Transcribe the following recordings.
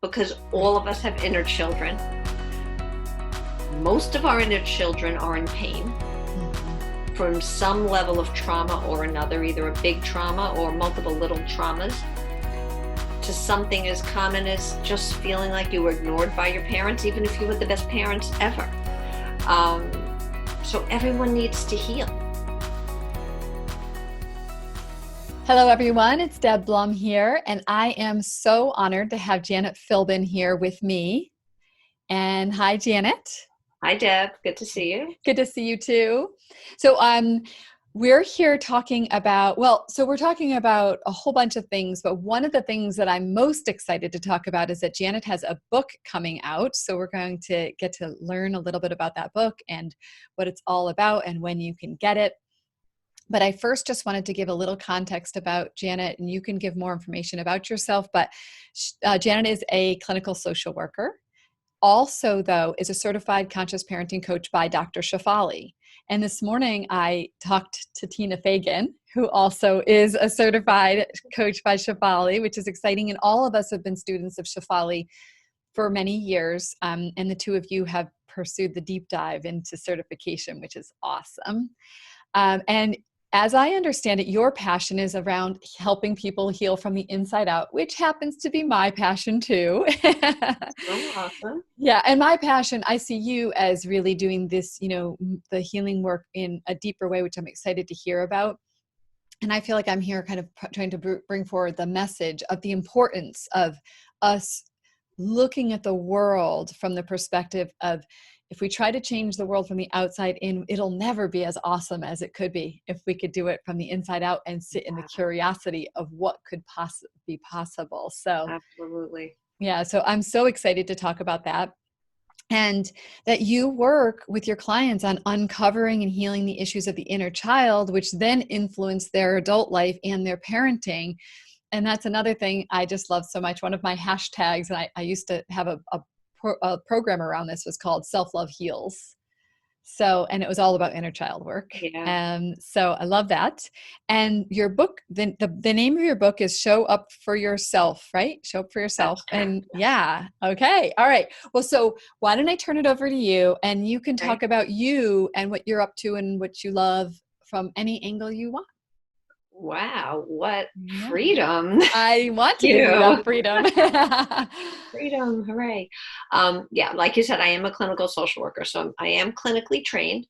because all of us have inner children. Most of our inner children are in pain from some level of trauma or another, either a big trauma or multiple little traumas, to something as common as just feeling like you were ignored by your parents, even if you were the best parents ever. So everyone needs to heal. Hello, everyone. It's Deb Blum here, and I am so honored to have Janet Philbin here with me. And hi, Janet. Hi, Deb. Good to see you. Good to see you too. So, we're here talking about, we're talking about a whole bunch of things, but one of the things that I'm most excited to talk about is that Janet has a book coming out. So we're going to get to learn a little bit about that book and what it's all about and when you can get it. But I first just wanted to give a little context about Janet, and you can give more information about yourself. But Janet is a clinical social worker. Also, though, is a certified conscious parenting coach by Dr. Shefali. And this morning I talked to Tina Fagan, who also is a certified coach by Shefali, which is exciting. And all of us have been students of Shefali for many years. And the two of you have pursued the deep dive into certification, which is awesome. And as I understand it, your passion is around helping people heal from the inside out, which happens to be my passion too. Oh, awesome. Yeah. And my passion, I see you as really doing this, the healing work in a deeper way, which I'm excited to hear about. And I feel like I'm here kind of trying to bring forward the message of the importance of us looking at the world from the perspective of, if we try to change the world from the outside in, it'll never be as awesome as it could be if we could do it from the inside out and sit in the curiosity of what could be possible. So absolutely. Yeah. So I'm so excited to talk about that, and that you work with your clients on uncovering and healing the issues of the inner child, which then influence their adult life and their parenting. And that's another thing I just love so much. One of my hashtags, and I used to have a program around this, was called Self-Love Heals. So, and it was all about inner child work. Yeah. So I love that. And your book, the name of your book is Show Up for Yourself, right? Show Up for Yourself. And yeah. Okay. All right. Well, so why don't I turn it over to you, and you can talk about you and what you're up to and what you love from any angle you want. Wow, what freedom. I want to give you that freedom. Freedom, hooray. Yeah, like you said, I am a clinical social worker, so I am clinically trained,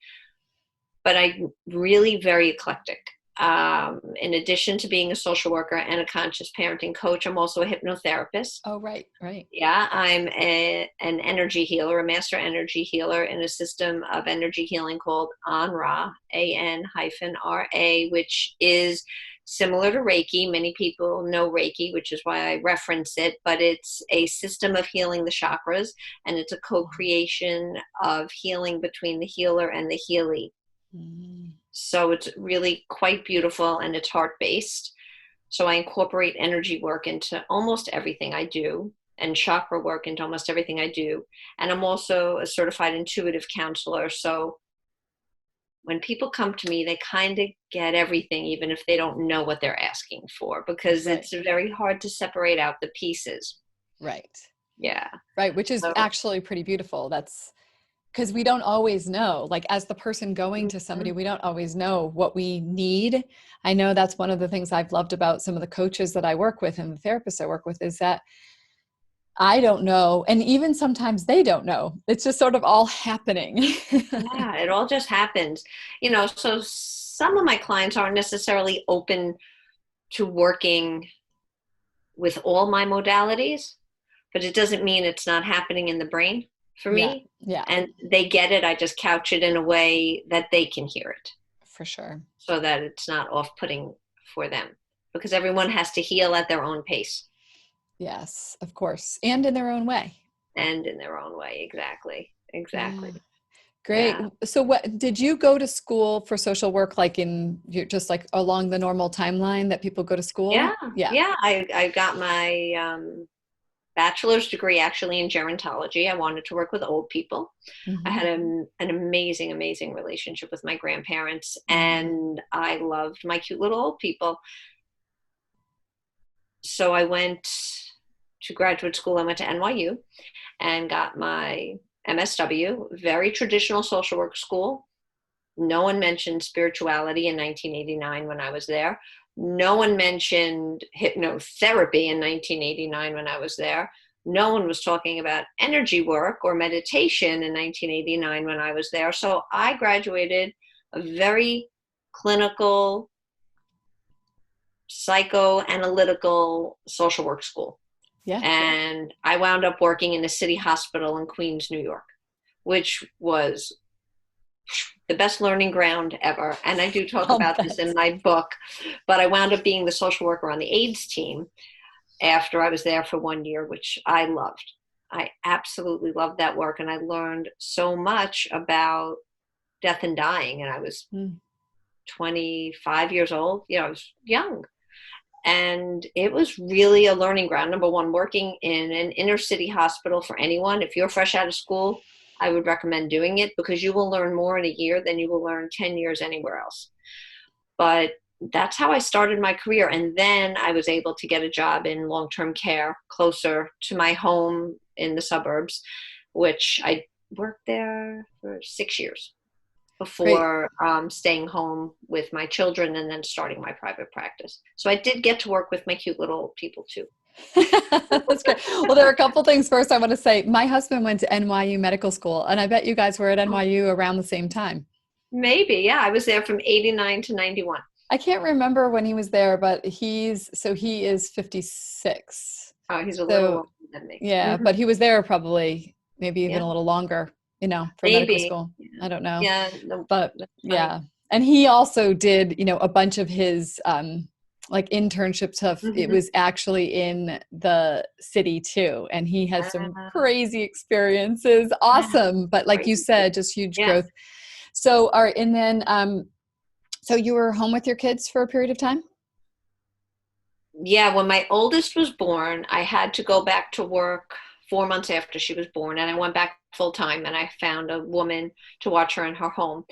but I'm really very eclectic. In addition to being a social worker and a conscious parenting coach, I'm also a hypnotherapist. Oh, right. Yeah, I'm an energy healer, a master energy healer in a system of energy healing called ANRA, AN-RA, which is similar to Reiki. Many people know Reiki, which is why I reference it, but it's a system of healing the chakras, and it's a co-creation of healing between the healer and the healee. So it's really quite beautiful, and it's heart-based. So I incorporate energy work into almost everything I do, and chakra work into almost everything I do. And I'm also a certified intuitive counselor. So when people come to me, they kind of get everything, even if they don't know what they're asking for, because it's very hard to separate out the pieces. Right. Yeah. Right. Which is actually pretty beautiful. That's because we don't always know, like as the person going to somebody, we don't always know what we need. I know that's one of the things I've loved about some of the coaches that I work with and the therapists I work with, is that I don't know. And even sometimes they don't know. It's just sort of all happening. Yeah, it all just happens. So some of my clients aren't necessarily open to working with all my modalities, but it doesn't mean it's not happening in the brain for me. Yeah. And they get it. I just couch it in a way that they can hear it. For sure. So that it's not off-putting for them, because everyone has to heal at their own pace. Yes, of course. And in their own way. Exactly. Yeah. Great. Yeah. So what, did you go to school for social work, like just like along the normal timeline that people go to school? Yeah. I got my bachelor's degree actually in gerontology. I wanted to work with old people. Mm-hmm. I had an amazing, amazing relationship with my grandparents, and I loved my cute little old people. So I went to graduate school, I went to NYU and got my MSW, very traditional social work school. No one mentioned spirituality in 1989 when I was there. No one mentioned hypnotherapy in 1989 when I was there. No one was talking about energy work or meditation in 1989 when I was there. So I graduated a very clinical, psychoanalytical social work school. Yeah. And I wound up working in a city hospital in Queens, New York, which was the best learning ground ever. And I do talk about this in my book, but I wound up being the social worker on the AIDS team after I was there for 1 year, which I loved. I absolutely loved that work. And I learned so much about death and dying. And I was 25 years old. I was young. And it was really a learning ground. Number one, working in an inner city hospital for anyone, if you're fresh out of school, I would recommend doing it because you will learn more in a year than you will learn 10 years anywhere else. But that's how I started my career. And then I was able to get a job in long-term care closer to my home in the suburbs, which I worked there for 6 years before staying home with my children and then starting my private practice. So I did get to work with my cute little people too. That's great. Well, there are a couple things. First, I want to say my husband went to NYU medical school, and I bet you guys were at NYU around the same time. Maybe, yeah. I was there from 89 to 91. I can't remember when he was there, but he is 56. Oh, he's a little older than me. Yeah, but he was there probably maybe even a little longer, for medical school. I don't know. Yeah. But yeah. And he also did, a bunch of his like internship stuff. It was actually in the city too. And he has some crazy experiences. Awesome. But like you said, just huge growth. So, all right. And then, so you were home with your kids for a period of time? Yeah. When my oldest was born, I had to go back to work 4 months after she was born. And I went back full time and I found a woman to watch her in her home.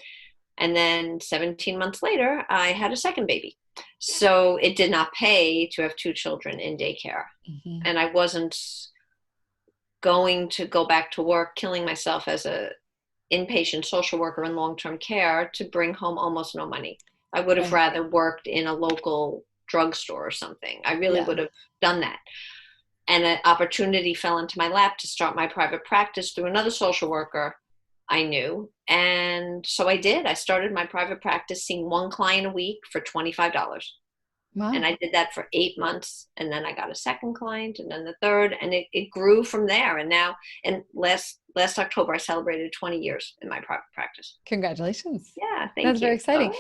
And then 17 months later, I had a second baby. So it did not pay to have 2 children in daycare. And I wasn't going to go back to work, killing myself as a inpatient social worker in long-term care to bring home almost no money. I would have rather worked in a local drugstore or something. I really would have done that. And an opportunity fell into my lap to start my private practice through another social worker I knew. And so I did. I started my private practice seeing 1 client a week for $25. Wow. And I did that for 8 months. And then I got a second client and then the third, and it grew from there. And now, and last October, I celebrated 20 years in my private practice. Congratulations. Yeah. Thank you. That's very exciting.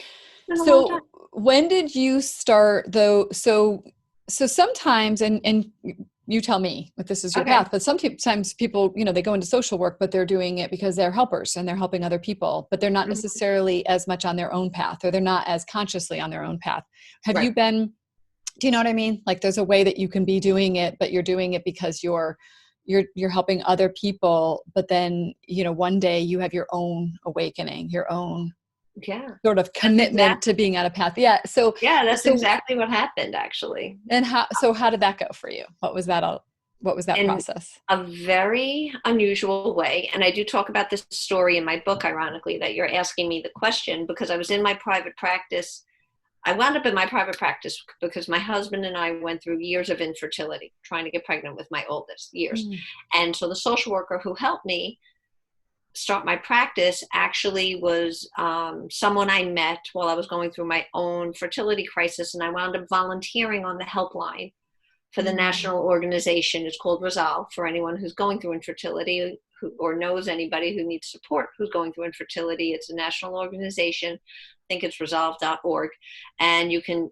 So when did you start though? So sometimes, and you tell me if this is your path, but sometimes people, they go into social work, but they're doing it because they're helpers and they're helping other people, but they're not necessarily as much on their own path, or they're not as consciously on their own path. Have you been, do you know what I mean? Like there's a way that you can be doing it, but you're doing it because you're helping other people. But then, one day you have your own awakening, your own sort of commitment to being on a path. Yeah. So that's exactly what happened actually. And how did that go for you? What was that process? A very unusual way. And I do talk about this story in my book, ironically, that you're asking me the question, because I was in my private practice. I wound up in my private practice because my husband and I went through years of infertility, trying to get pregnant with my oldest years. And so the social worker who helped me start my practice actually was someone I met while I was going through my own fertility crisis, and I wound up volunteering on the helpline for the national organization. It's called Resolve, for anyone who's going through infertility or knows anybody who needs support who's going through infertility. It's a national organization. I think it's resolve.org, and you can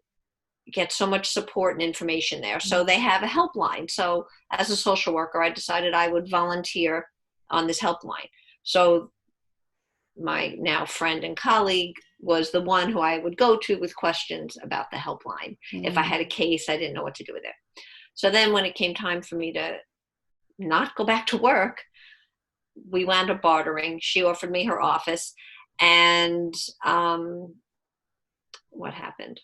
get so much support and information there. So they have a helpline. So as a social worker, I decided I would volunteer on this helpline. So my now friend and colleague was the one who I would go to with questions about the helpline. If I had a case, I didn't know what to do with it. So then when it came time for me to not go back to work, we wound up bartering. She offered me her office, and what happened?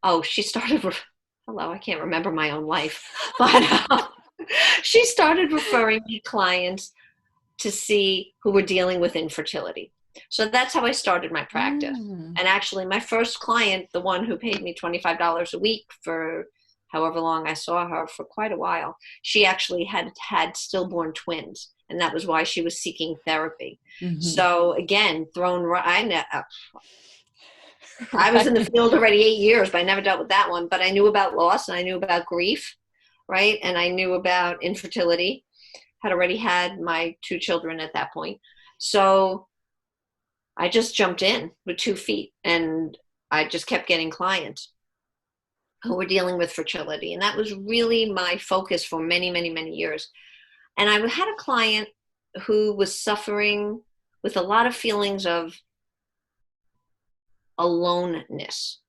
Oh, she started, I can't remember my own life, but She started referring me clients to see who were dealing with infertility. So that's how I started my practice. Mm. And actually, my first client, the one who paid me $25 a week for however long I saw her, for quite a while, she actually had stillborn twins. And that was why she was seeking therapy. Mm-hmm. So again, I was in the Right. field already 8 years, but I never dealt with that one. But I knew about loss and I knew about grief, right? And I knew about infertility. Had already had my 2 children at that point. So I just jumped in with 2 feet and I just kept getting clients who were dealing with fertility. And that was really my focus for many, many, many years. And I had a client who was suffering with a lot of feelings of aloneness.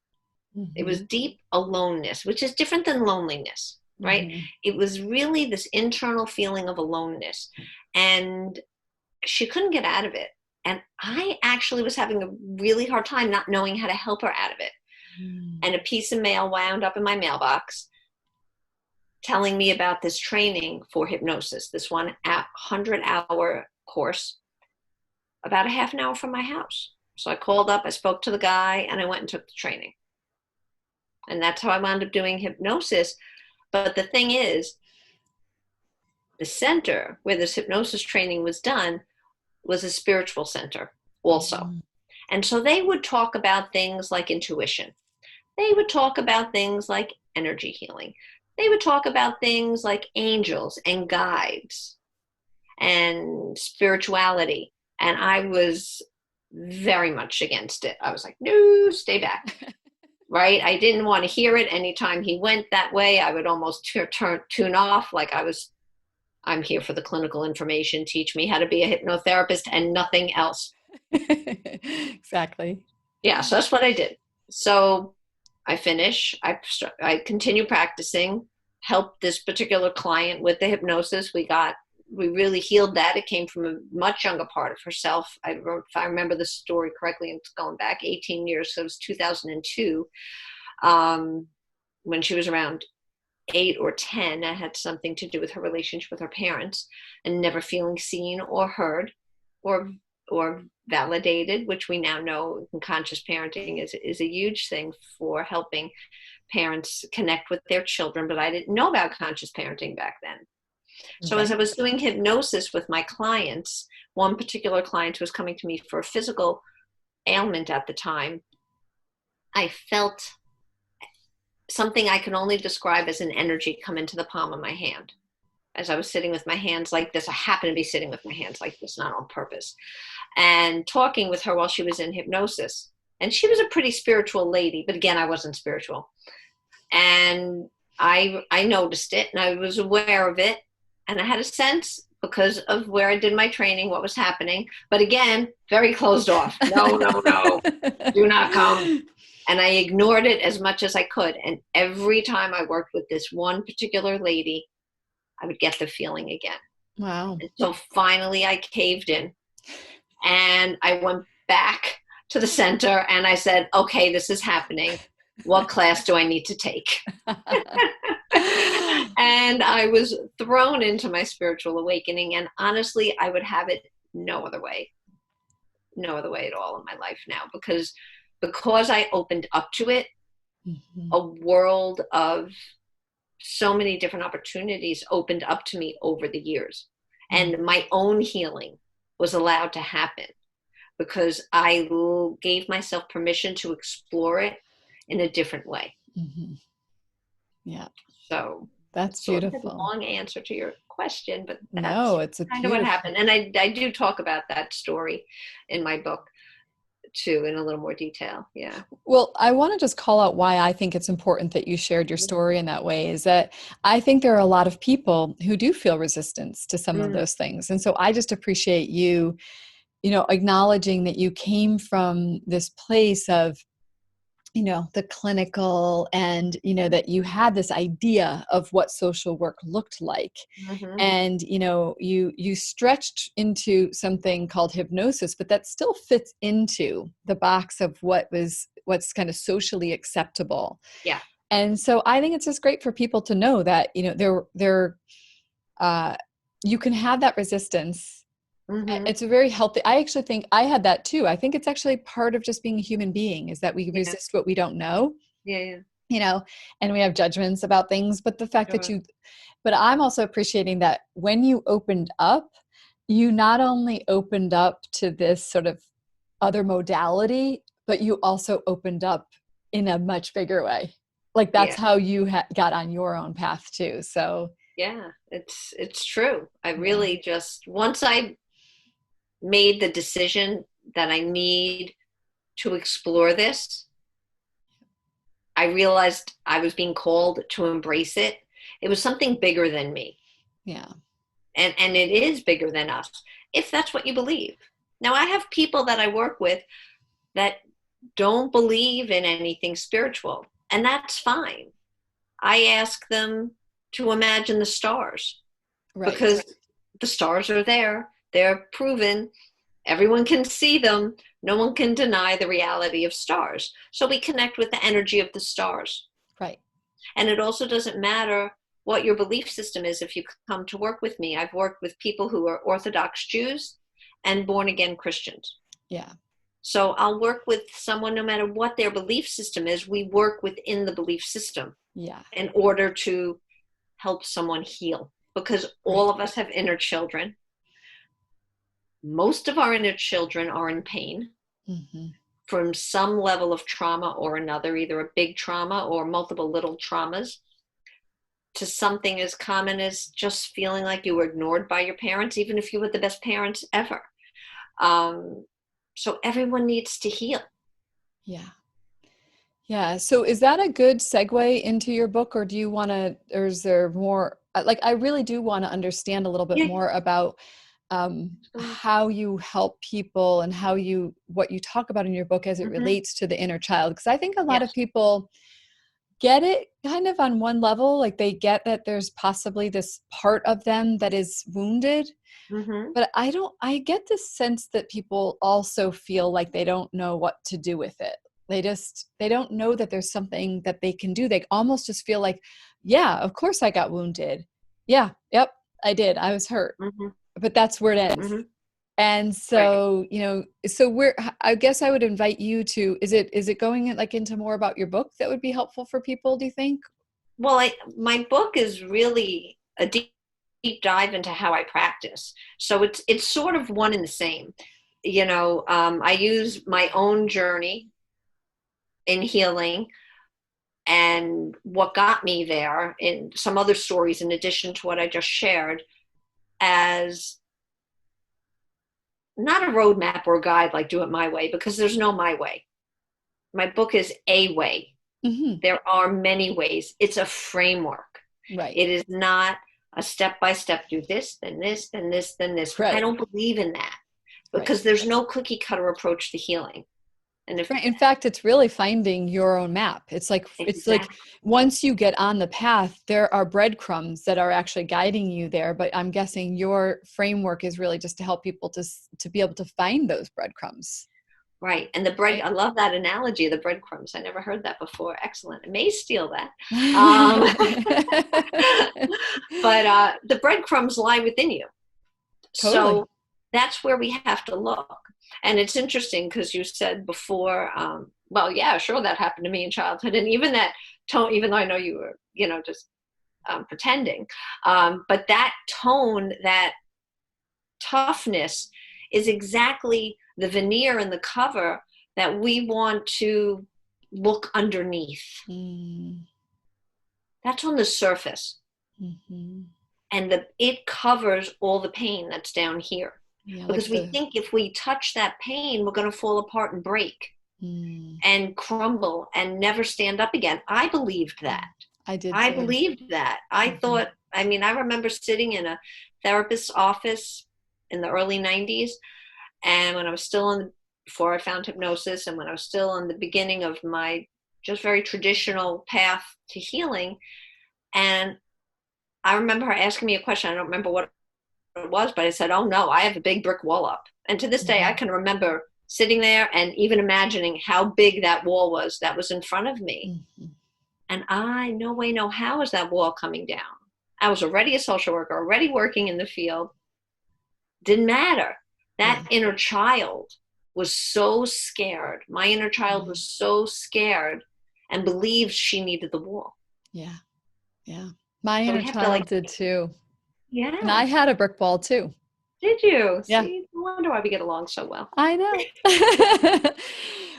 It Mm-hmm. was deep aloneness, which is different than loneliness, right? Mm-hmm. It was really this internal feeling of aloneness. And she couldn't get out of it. And I actually was having a really hard time not knowing how to help her out of it. Mm. And a piece of mail wound up in my mailbox telling me about this training for hypnosis, this 100-hour course, about a half an hour from my house. So I called up, I spoke to the guy, and I went and took the training. And that's how I wound up doing hypnosis. But the thing is, the center where this hypnosis training was done was a spiritual center also. Mm. And so they would talk about things like intuition. They would talk about things like energy healing. They would talk about things like angels and guides and spirituality. And I was very much against it. I was like, no, stay back. Right? I didn't want to hear it. Anytime he went that way, I would almost tune off. Like I'm here for the clinical information. Teach me how to be a hypnotherapist and nothing else. Exactly. Yeah, so that's what I did. So I finish, I continue practicing, helped this particular client with the hypnosis. We really healed that. It came from a much younger part of herself. If I remember the story correctly, it's going back 18 years, so it was 2002, when she was around 8 or 10. It had something to do with her relationship with her parents and never feeling seen or heard or validated, which we now know in conscious parenting is a huge thing for helping parents connect with their children. But I didn't know about conscious parenting back then. So as Right. I was doing hypnosis with my clients, one particular client who was coming to me for a physical ailment at the time, I felt something I can only describe as an energy come into the palm of my hand. As I was sitting with my hands like this, I happened to be sitting with my hands like this, not on purpose, and talking with her while she was in hypnosis. And she was a pretty spiritual lady, but again, I wasn't spiritual. And I noticed it and I was aware of it. And I had a sense because of where I did my training, what was happening. But again, very closed off. No, no, no, do not come. And I ignored it as much as I could. And every time I worked with this one particular lady, I would get the feeling again. Wow. And so finally I caved in and I went back to the center and I said, okay, this is happening. What class do I need to take? And I was thrown into my spiritual awakening. And honestly, I would have it no other way at all in my life now, because I opened up to it, Mm-hmm. a world of so many different opportunities opened up to me over the years. And my own healing was allowed to happen because I gave myself permission to explore it in a different way. Mm-hmm. Yeah, So that's it's sort of a beautiful. long answer to your question, but No, that's it's a kind of what beautiful. happened. And I do talk about that story in my book too, in a little more detail. Yeah. Well, I want to just call out why I think it's important that you shared your story in that way is that I think there are a lot of people who do feel resistance to some of Mm, those things. And so I just appreciate you, acknowledging that you came from this place of the clinical and that you had this idea of what social work looked like, mhm. and you stretched into something called hypnosis, but that still fits into the box of what's kind of socially acceptable. Yeah. And so I think it's just great for people to know that there you can have that resistance. Mm-hmm. It's a very healthy. I actually think I had that too. I think it's actually part of just being a human being is that we Yeah. resist what we don't know, Yeah. Yeah. you know, and we have judgments about things. But the fact that Sure. but I'm also appreciating that when you opened up, you not only opened up to this sort of other modality, but you also opened up in a much bigger way. Like that's Yeah. how you got on your own path too. So Yeah. It's true. I yeah, really just once I made the decision that I need to explore this, I realized I was being called to embrace it. It was something bigger than me. yeah, And it is bigger than us, if that's what you believe. Now I have people that I work with that don't believe in anything spiritual, and that's fine. I ask them to imagine the stars right. because the stars are there. They're proven. Everyone can see them. No one can deny the reality of stars. So we connect with the energy of the stars. Right. And it also doesn't matter what your belief system is if you come to work with me. I've worked with people who are Orthodox Jews and born again Christians. Yeah. So I'll work with someone no matter what their belief system is. We work within the belief system Yeah. in order to help someone heal because Right. all of us have inner children. Most of our inner children are in pain Mm-hmm. from some level of trauma or another, either a big trauma or multiple little traumas, to something as common as just feeling like you were ignored by your parents, even if you were the best parents ever. So everyone needs to heal. Yeah. Yeah. So is that a good segue into your book, or do you want to, or is there more? Like, I really do want to understand a little bit Yeah. more about how you help people and what you talk about in your book as it Mm-hmm. relates to the inner child. Because I think a lot of Yes. people get it kind of on one level, like they get that there's possibly this part of them that is wounded. Mm-hmm. But I get this sense that people also feel like they don't know what to do with it. They don't know that there's something that they can do. They almost just feel like, yeah, of course I got wounded. Yeah, yep, I did. I was hurt. Mm-hmm. But that's where it ends. Mm-hmm. And Right. so, I guess I would invite you to, is it going like into more about your book that would be helpful for people, do you think? Well, my book is really a deep dive into how I practice. So it's sort of one and the same. I use my own journey in healing and what got me there in some other stories in addition to what I just shared as not a roadmap or a guide like do it my way because there's no my way. My book is a way. Mm-hmm. There are many ways. It's a framework. Right. It is not a step by step do this, then this, then this, then this. I Right. don't believe in that Right. because there's no cookie cutter approach to healing. And if Right. In fact, it's really finding your own map. It's like exactly once you get on the path, there are breadcrumbs that are actually guiding you there. But I'm guessing your framework is really just to help people to be able to find those breadcrumbs. right. And the bread, Right. I love that analogy of the breadcrumbs. I never heard that before. Excellent. I may steal that. Um, but the breadcrumbs lie within you. Totally. So that's where we have to look. And it's interesting because you said before, well, yeah, sure, that happened to me in childhood. And even that tone, even though I know you were, just pretending, but that tone, that toughness is exactly the veneer and the cover that we want to look underneath. Mm. That's on the surface. Mm-hmm. And it covers all the pain that's down here. Yeah, like Because we think if we touch that pain, we're going to fall apart and break mm, and crumble and never stand up again. I believed that. I did I too. believed that. I Mm-hmm. thought, I remember sitting in a therapist's office in the early 90s. And when I was before I found hypnosis, and when I was still on the beginning of my just very traditional path to healing. And I remember her asking me a question. I don't remember what it was, but I said, oh no, I have a big brick wall up. And to this day, I Mm-hmm. can remember sitting there and even imagining how big that wall was in front of me. Mm-hmm. And I, no way, no how is that wall coming down? I was already a social worker, already working in the field. Didn't matter. Yeah. That inner child was so scared. My inner child was so scared and believed she needed the wall. Yeah. Yeah. My So we inner have to, like, child did too. And I yeah. had a brick wall too. Did you? Yeah. See, no wonder why we get along so well. I know.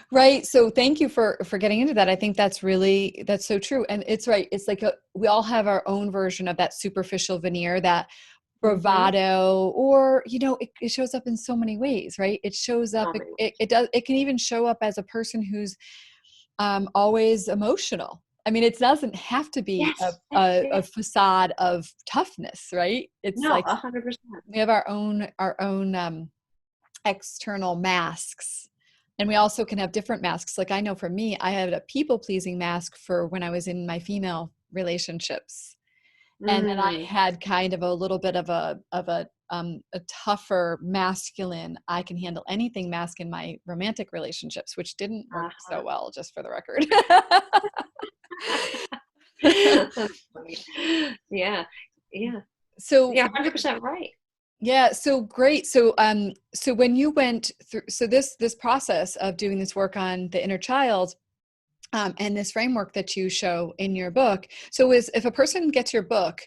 Right. So thank you for getting into that. I think that's so true. And it's right. It's like we all have our own version of that superficial veneer, that Mm-hmm. bravado, or, it shows up in so many ways, right? It shows up, So many it can even show up as a person who's always emotional. I mean, it doesn't have to be Yes, a facade of toughness, right? It's no, like 100%. we have our own external masks. And we also can have different masks. Like I know for me, I had a people pleasing mask for when I was in my female relationships. And then I Mm, had kind of a little bit of a tougher masculine, I can handle anything mask in my romantic relationships, which didn't work so uh-huh. well, just for the record. That's funny. Yeah, yeah, So yeah, 100% right. yeah, so great. So when you went through, so this process of doing this work on the inner child, and this framework that you show in your book. So if a person gets your book,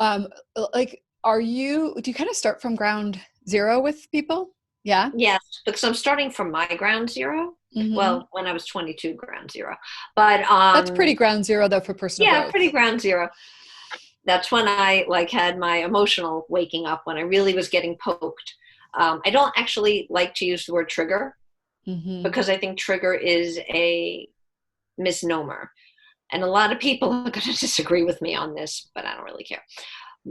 um, like, do you kind of start from ground zero with people? Yeah. Yes, because I'm starting from my ground zero. Hmm. Well, when I was 22, ground zero. But That's pretty ground zero though for personal yeah, growth. pretty ground zero. That's when I like had my emotional waking up, when I really was getting poked. I don't actually like to use the word trigger, Hmm. because I think trigger is a misnomer. And a lot of people are going to disagree with me on this, but I don't really care.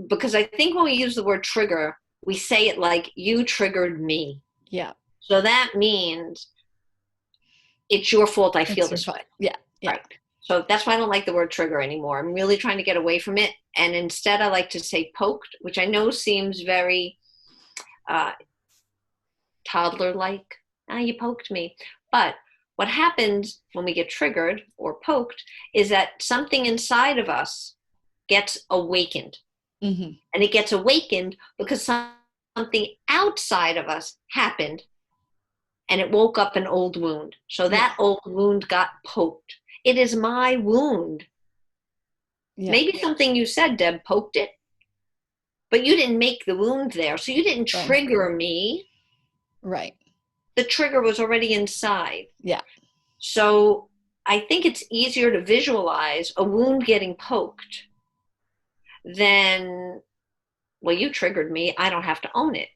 Because I think when we use the word trigger, we say it like, you triggered me. Yeah. So that means it's your fault I feel It's your this way. fault. Yeah. Yeah. Right. So that's why I don't like the word trigger anymore. I'm really trying to get away from it. And instead, I like to say poked, which I know seems very uh, toddler like. Ah, you poked me. But what happens when we get triggered or poked is that something inside of us gets awakened. Hmm. And it gets awakened because something outside of us happened, and it woke up an old wound. So Yeah. that old wound got poked. It is my wound. Yeah. Maybe something you said, Deb, poked it, but you didn't make the wound there. So you didn't Right. trigger me. Right. The trigger was already inside. Yeah. So I think it's easier to visualize a wound getting poked than, well, you triggered me. I don't have to own it.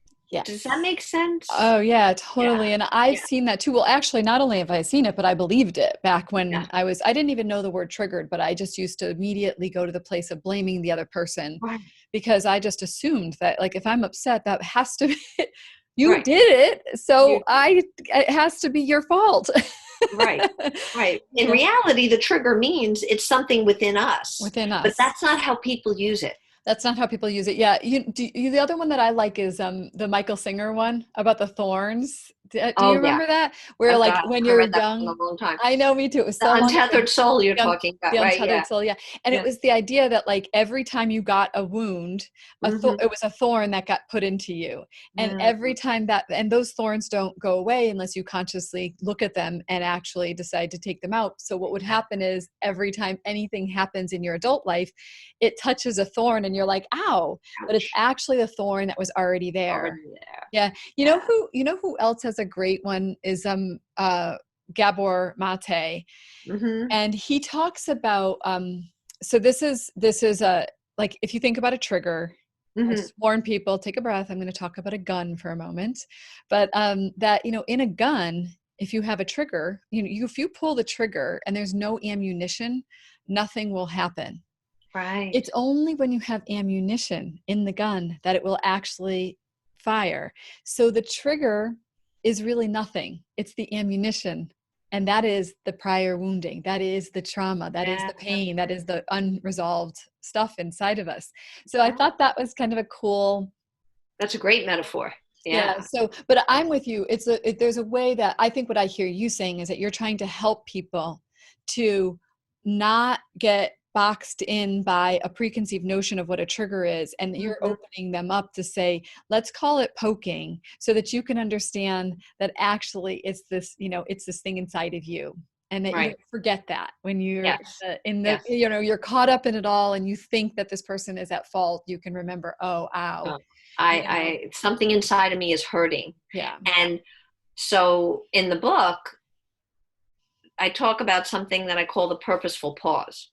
Does that Yes. make sense? Oh yeah, Yeah. totally. And I've Yeah. seen that too. Well, actually, not only have I seen it, but I believed it back Yeah. when I didn't even know the word triggered, but I just used to immediately go to the place of blaming the other person, Right. because I just assumed that, like, if I'm upset, that has to be, you Right. did it. You, So it has to be your fault. right. Right. You In know, reality, the trigger means it's something within us, within but us. that's not how people use it. That's not how people use it. Yeah. The other one that I like is the Michael Singer one about the thorns. Do you Oh, yeah. remember that? Where, Oh, like, God. when I you're read that in young, a long time. I know, me too. It was The so long ago. untethered soul you're The, un- talking the about, right? untethered Yeah. soul, yeah. And it Yeah. was the idea that, like, every time you got a wound, Mm-hmm. it was a thorn that got put into you. And every time and those thorns don't go away unless you consciously look at them and actually decide to take them out. So what would happen is, every time anything happens in your adult life, it touches a thorn and you're like, ow, but it's Ouch. actually the thorn that was already there. Already there. Yeah. Yeah. You know who else has a great one is Gabor Mate. Mm-hmm. And he talks about so this is a, like, if you think about a trigger, I Mm-hmm. just warn people, take a breath. I'm going to talk about a gun for a moment. But that, in a gun, if you have a trigger, if you pull the trigger and there's no ammunition, nothing will happen. Right. It's only when you have ammunition in the gun that it will actually fire. So the trigger is really nothing. It's the ammunition. And that is the prior wounding. That is the trauma. That is Yeah. the pain. That is the unresolved stuff inside of us. So I Yeah. thought that was kind of a cool. That's a great metaphor. Yeah. Yeah. So, but I'm with you. There's a way that I think what I hear you saying is that you're trying to help people to not get boxed in by a preconceived notion of what a trigger is, and you're opening them up to say, let's call it poking, so that you can understand that actually it's this, it's this thing inside of you, and that you Right. forget that when you're Yes. in the Yes. you're caught up in it all and you think that this person is at fault, you can remember, oh, ow. Something inside of me is hurting. Yeah. And so in the book, I talk about something that I call the purposeful pause.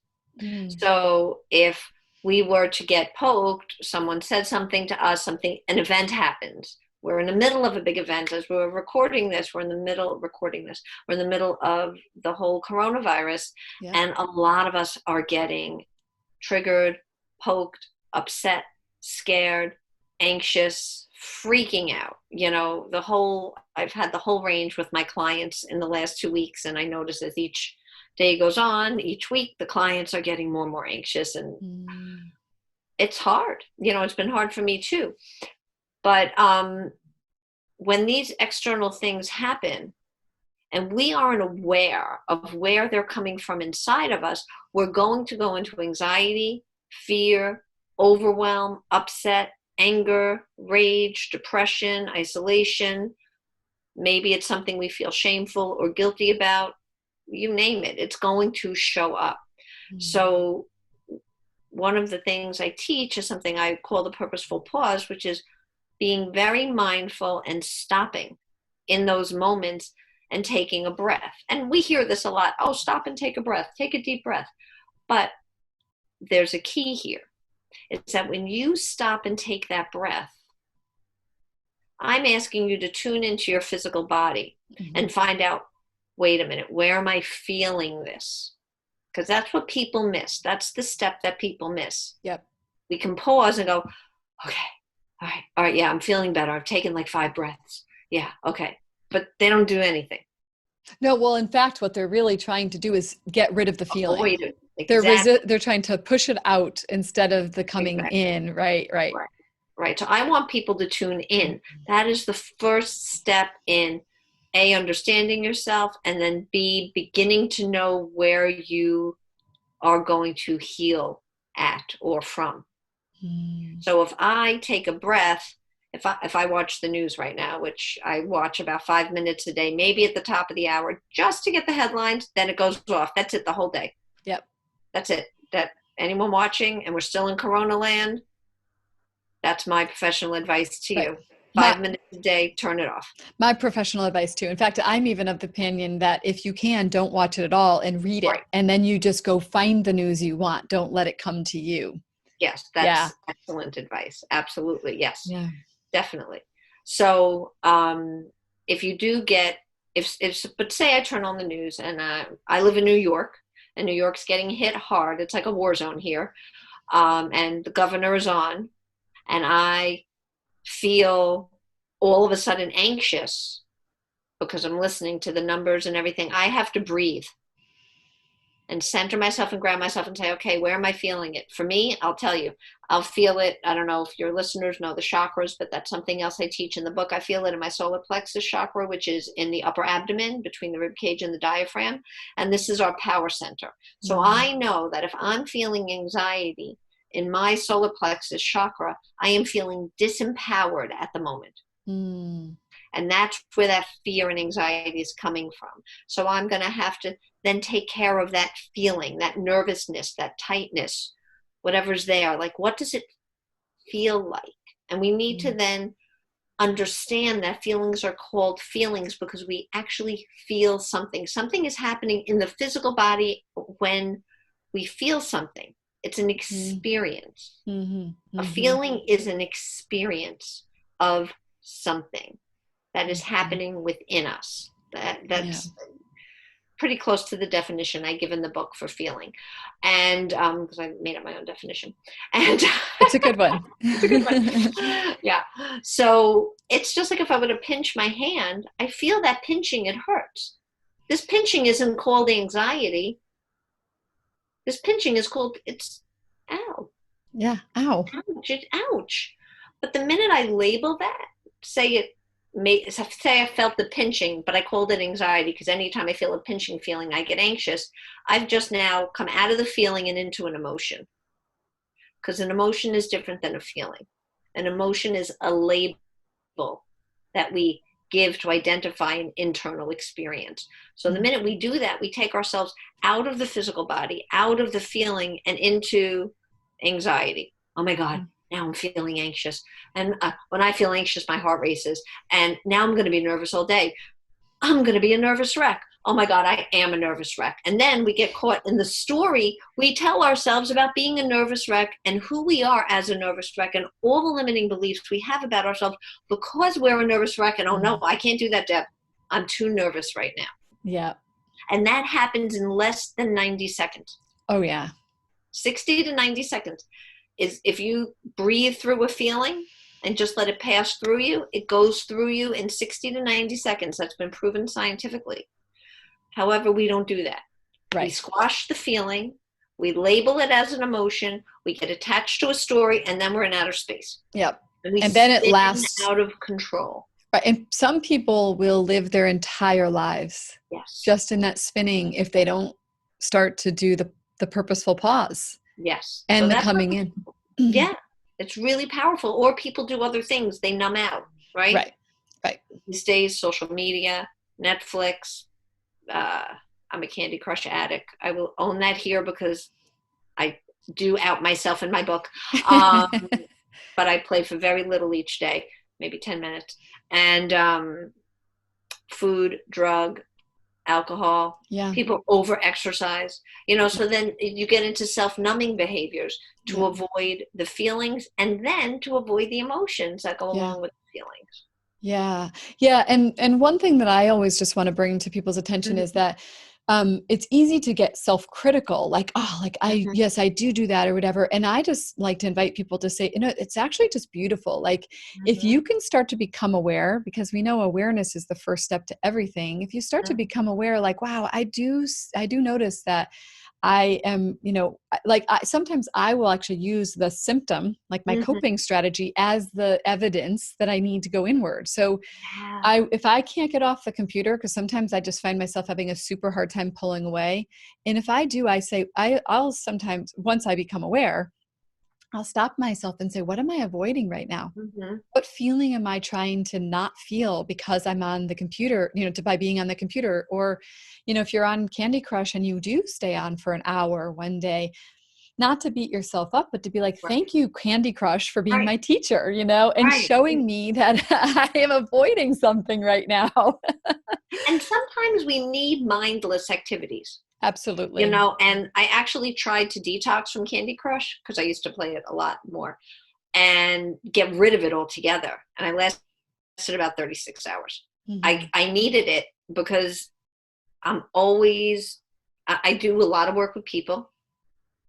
So if we were to get poked, someone said something to us, an event happens. We're in the middle of a big event. As we're recording this, we're in the middle of the whole coronavirus. Yeah. And a lot of us are getting triggered, poked, upset, scared, anxious, freaking out. I've had the whole range with my clients in the last 2 weeks. And I notice as each day goes on, each week, the clients are getting more and more anxious, and it's hard. It's been hard for me too. But when these external things happen and we aren't aware of where they're coming from inside of us, we're going to go into anxiety, fear, overwhelm, upset, anger, rage, depression, isolation. Maybe it's something we feel shameful or guilty about. You name it, it's going to show up. So one of the things I teach is something I call the purposeful pause, which is being very mindful and stopping in those moments and taking a breath. And we hear this a lot. Oh, stop and take a breath. Take a deep breath. But there's a key here. It's that when you stop and take that breath, I'm asking you to tune into your physical body and find out, wait a minute, where am I feeling this? Because that's what people miss. That's the step that people miss. Yep. We can pause and go, okay, all right, yeah, I'm feeling better. I've taken like 5 breaths. Yeah, okay. But they don't do anything. No, well, in fact, what they're really trying to do is get rid of the feeling. Avoid it. Exactly. They're trying to push it out instead of the coming in. Right. Right. So I want people to tune in. That is the first step in A, understanding yourself, and then B, beginning to know where you are going to heal at or from. So if I take a breath, if I watch the news right now, which I watch about 5 minutes a day, maybe at the top of the hour, just to get the headlines, then it goes off. That's it the whole day. Yep. That's it. That anyone watching, and we're still in Corona land, that's my professional advice to you. 5 minutes a day, turn it off. My professional advice too. In fact, I'm even of the opinion that if you can, don't watch it at all and read it. Right. And then you just go find the news you want. Don't let it come to you. Yes, that's excellent advice. Absolutely. Yes, definitely. So if you do get, but say I turn on the news and I live in New York, and New York's getting hit hard. It's like a war zone here. And the governor is on, and I feel all of a sudden anxious because I'm listening to the numbers and everything. I have to breathe and center myself and ground myself and say, okay, where am I feeling it? For me, I'll tell you, I'll feel it. I don't know if your listeners know the chakras, but that's something else I teach in the book. I feel it in my solar plexus chakra, which is in the upper abdomen between the rib cage and the diaphragm. And this is our power center. So I know that if I'm feeling anxiety in my solar plexus chakra, I am feeling disempowered at the moment. And that's where that fear and anxiety is coming from. So I'm going to have to then take care of that feeling, that nervousness, that tightness, whatever's there. Like, what does it feel like? And we need to then understand that feelings are called feelings because we actually feel something. Something is happening in the physical body when we feel something. It's an experience. A feeling is an experience of something that is happening within us. That's pretty close to the definition I give in the book for feeling. And because I made up my own definition. And it's a good one. It's a good one. Yeah. So it's just like if I were to pinch my hand, I feel that pinching, it hurts. This pinching isn't called anxiety. This pinching is called, it's ow. Yeah, ow. Ouch. Ouch. But the minute I label that, say it say I felt the pinching, but I called it anxiety because anytime I feel a pinching feeling, I get anxious. I've just now come out of the feeling and into an emotion, because an emotion is different than a feeling. An emotion is a label that we give to identify an internal experience. So the minute we do that, we take ourselves out of the physical body, out of the feeling, and into anxiety. Oh my God, now I'm feeling anxious. And when I feel anxious, my heart races. And now I'm going to be nervous all day. I'm going to be a nervous wreck. Oh my God, I am a nervous wreck. And then we get caught in the story we tell ourselves about being a nervous wreck and who we are as a nervous wreck and all the limiting beliefs we have about ourselves because we're a nervous wreck. And oh no, I can't do that, Deb. I'm too nervous right now. Yeah. And that happens in less than 90 seconds. Oh yeah. 60 to 90 seconds is if you breathe through a feeling and just let it pass through you, it goes through you in 60 to 90 seconds. That's been proven scientifically. However, we don't do that. Right. We squash the feeling, we label it as an emotion, we get attached to a story, and then we're in outer space. Yep. And then it lasts out of control. Right. And some people will live their entire lives just in that spinning if they don't start to do the purposeful pause. Yes. And so the coming in. Yeah. It's really powerful. Or people do other things. They numb out, right? Right. Right. These days, social media, Netflix, I'm a Candy Crush addict. I will own that here because I do out myself in my book. But I play for very little each day, maybe 10 minutes. And food, drug, alcohol. Yeah. People over-exercise. So then you get into self-numbing behaviors to avoid the feelings and then to avoid the emotions that go along with the feelings. Yeah. Yeah. And one thing that I always just want to bring to people's attention is that it's easy to get self-critical, like, yes, I do that or whatever. And I just like to invite people to say, it's actually just beautiful. Like if you can start to become aware, because we know awareness is the first step to everything. If you start to become aware, like, wow, I do notice that I am, sometimes I will actually use the symptom, like my coping strategy, as the evidence that I need to go inward. So if I can't get off the computer, because sometimes I just find myself having a super hard time pulling away. And if I do, I say, I'll sometimes, once I become aware, I'll stop myself and say, what am I avoiding right now? What feeling am I trying to not feel because I'm on the computer, by being on the computer? Or, if you're on Candy Crush and you do stay on for an hour one day, not to beat yourself up, but to be like, thank you, Candy Crush, for being my teacher, and showing me that I am avoiding something right now. And sometimes we need mindless activities. Absolutely. And I actually tried to detox from Candy Crush because I used to play it a lot more and get rid of it altogether. And I lasted about 36 hours. I needed it because I do a lot of work with people,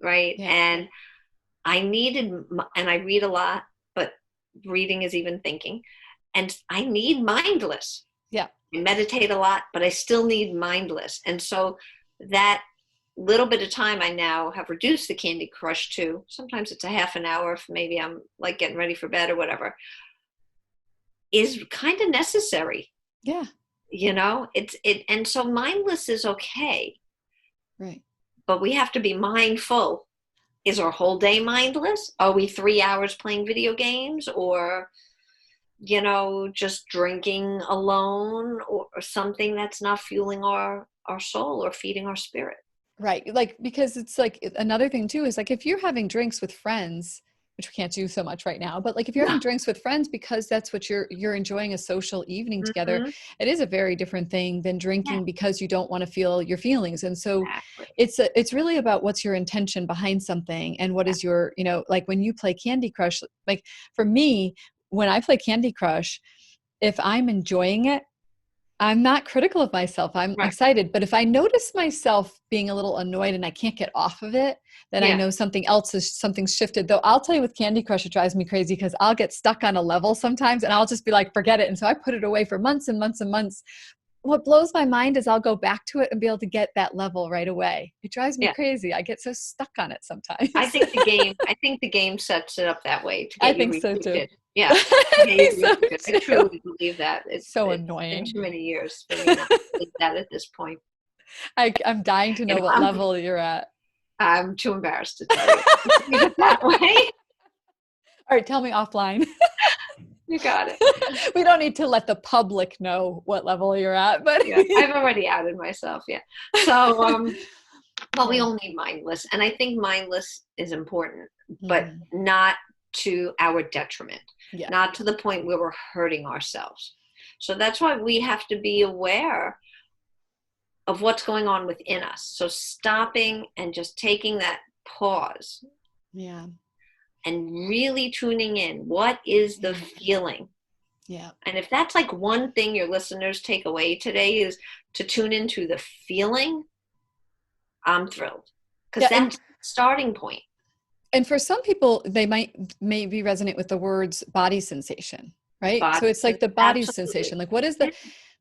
right? Yeah. And I read a lot, but reading is even thinking. And I need mindless. Yeah. I meditate a lot, but I still need mindless. And so that little bit of time I now have reduced the Candy Crush to, sometimes it's a half an hour if maybe I'm like getting ready for bed or whatever, is kind of necessary. Yeah. And so mindless is okay. Right. But we have to be mindful. Is our whole day mindless? Are we 3 hours playing video games or, just drinking alone or something that's not fueling our soul or feeding our spirit? Right. Like, because it's like another thing too, is like, if you're having drinks with friends, which we can't do so much right now, but like if you're having drinks with friends because that's what you're enjoying a social evening together, it is a very different thing than drinking because you don't want to feel your feelings. And so it's really about what's your intention behind something and what is your, like when you play Candy Crush, like for me, when I play Candy Crush, if I'm enjoying it, I'm not critical of myself. I'm excited. But if I notice myself being a little annoyed and I can't get off of it, then I know something's shifted. Though I'll tell you with Candy Crush, it drives me crazy because I'll get stuck on a level sometimes and I'll just be like, forget it. And so I put it away for months and months and months. what blows my mind is I'll go back to it and be able to get that level right away. It drives me Yeah. crazy. I get so stuck on it sometimes. I think the game sets it up that way to I get you think so too. repeated. Yeah. To I get you think so repeated. I too. truly believe that. So It's been annoying. too many years for me not to believe that at this point. I'm dying to You know know, what level you're at. I'm too embarrassed to tell you. Leave it that way. All right, tell me offline. You got it. We don't need to let the public know what level you're at, but Yeah, I've already outed myself. Yeah. So, well, we all need mindless, and I think mindless is important, but not to our detriment, yeah, not to the point where we're hurting ourselves. So that's why we have to be aware of what's going on within us. So stopping and just taking that pause yeah, and really tuning in. What is the feeling? yeah. And if that's like one thing your listeners take away today is to tune into the feeling, I'm thrilled. Because Yeah, that's the starting point. and for some people, they might maybe resonate with the words body sensation, right? So it's like the body sensation. Like, what is the,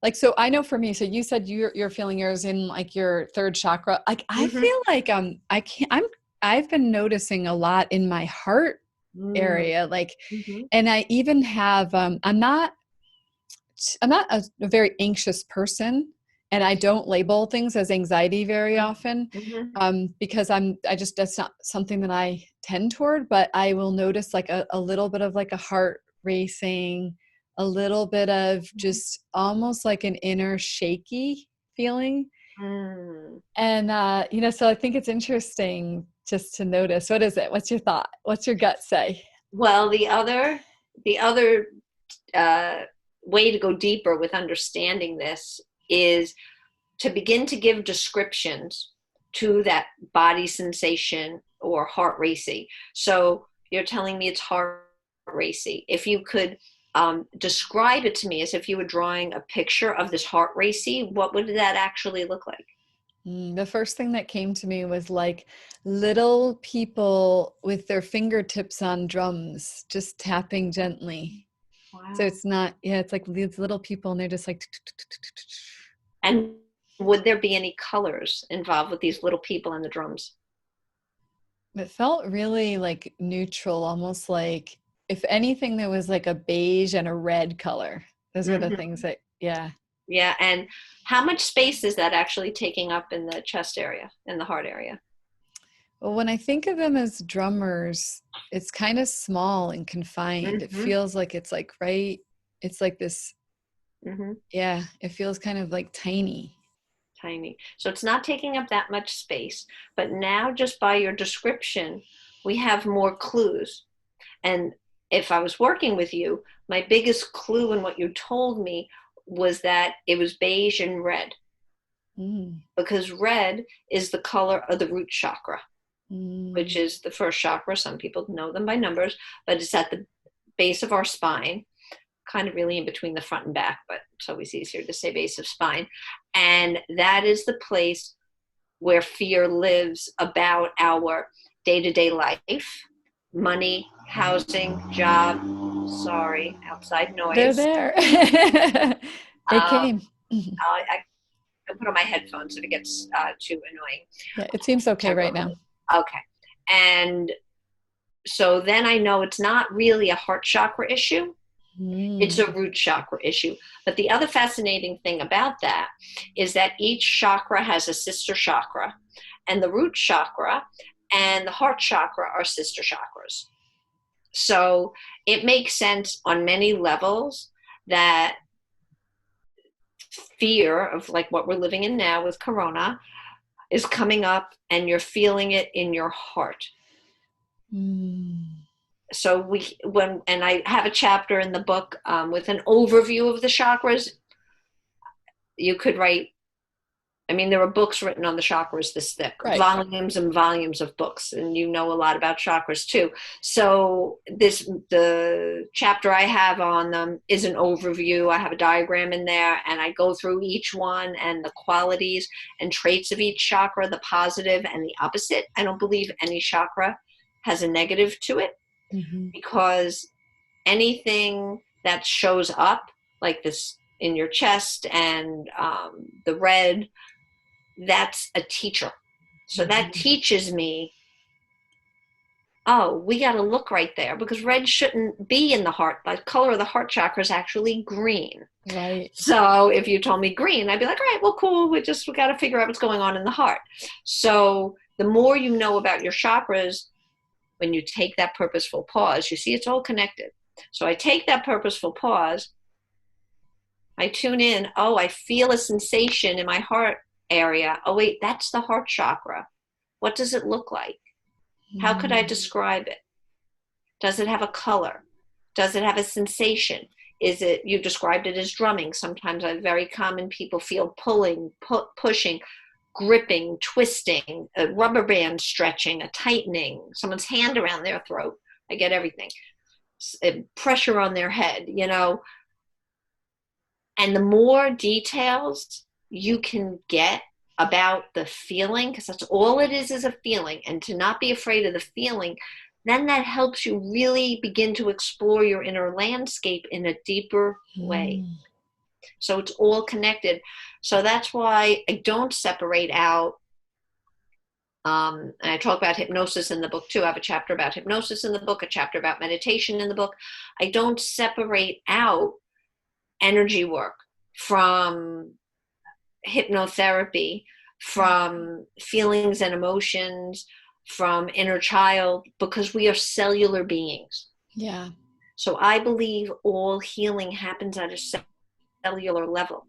like, so I know for me, so you said you're feeling yours in like your third chakra. Like, I feel like, I've been noticing a lot in my heart area. Like, and I even have, I'm not a very anxious person, and I don't label things as anxiety very often, because that's not something that I tend toward, but I will notice like a little bit of like a heart racing, a little bit of just almost like an inner shaky feeling. And, so I think it's interesting just to notice. What is it? What's your thought? What's your gut say? Well, the other way to go deeper with understanding this is to begin to give descriptions to that body sensation or heart racy. So you're telling me it's heart racy. If you could describe it to me as if you were drawing a picture of this heart racy, what would that actually look like? The first thing that came to me was like little people with their fingertips on drums, just tapping gently. Wow. So it's not, it's like these little people and they're just like. And would there be any colors involved with these little people and the drums? It felt really like neutral, almost like if anything, there was like a beige and a red color. Those are the things that, yeah. Yeah. And how much space is that actually taking up in the chest area, in the heart area? Well, when I think of them as drummers, it's kind of small and confined. It feels like it's like, right. It's like this. Yeah. It feels kind of like tiny. So it's not taking up that much space, but now just by your description, we have more clues. And if I was working with you, my biggest clue in what you told me was that it was beige and red, because red is the color of the root chakra, which is the first chakra. Some people know them by numbers, but it's at the base of our spine, kind of really in between the front and back, but it's always easier to say base of spine. And that is the place where fear lives about our day-to-day life, money, housing, job. Sorry, outside noise. They're there. They came. I put on my headphones if it gets too annoying. Yeah, it seems okay right now. Okay. And so then I know it's not really a heart chakra issue. It's a root chakra issue. But the other fascinating thing about that is that each chakra has a sister chakra, and the root chakra and the heart chakra are sister chakras. So it makes sense on many levels that fear of like what we're living in now with Corona is coming up, and you're feeling it in your heart. So and I have a chapter in the book with an overview of the chakras. You could write, I mean, there are books written on the chakras this thick, volumes and volumes of books, and you know a lot about chakras too. So the chapter I have on them is an overview. I have a diagram in there, and I go through each one and the qualities and traits of each chakra, the positive and the opposite. I don't believe any chakra has a negative to it, because anything that shows up, like this in your chest and the red, that's a teacher. So that teaches me, oh, we got to look right there, because red shouldn't be in the heart. The color of the heart chakra is actually green. Right. So if you told me green, I'd be like, all right, well, cool. We got to figure out what's going on in the heart. So the more you know about your chakras, when you take that purposeful pause, you see it's all connected. So I take that purposeful pause, I tune in, oh, I feel a sensation in my heart area. Oh, wait, that's the heart chakra. What does it look like? How could I describe it? Does it have a color? Does it have a sensation? Is it, you described it as drumming. Sometimes very common people feel pulling, pushing, gripping, twisting, a rubber band stretching, a tightening, someone's hand around their throat. I get everything. Pressure on their head, you know. And the more details you can get about the feeling, because that's all it is a feeling, and to not be afraid of the feeling, then that helps you really begin to explore your inner landscape in a deeper way. So it's all connected. So that's why I don't separate out. And I talk about hypnosis in the book too. I have a chapter about hypnosis in the book, a chapter about meditation in the book. I don't separate out energy work from hypnotherapy, from feelings and emotions, from inner child, because we are cellular beings. Yeah. So I believe all healing happens at a cellular level.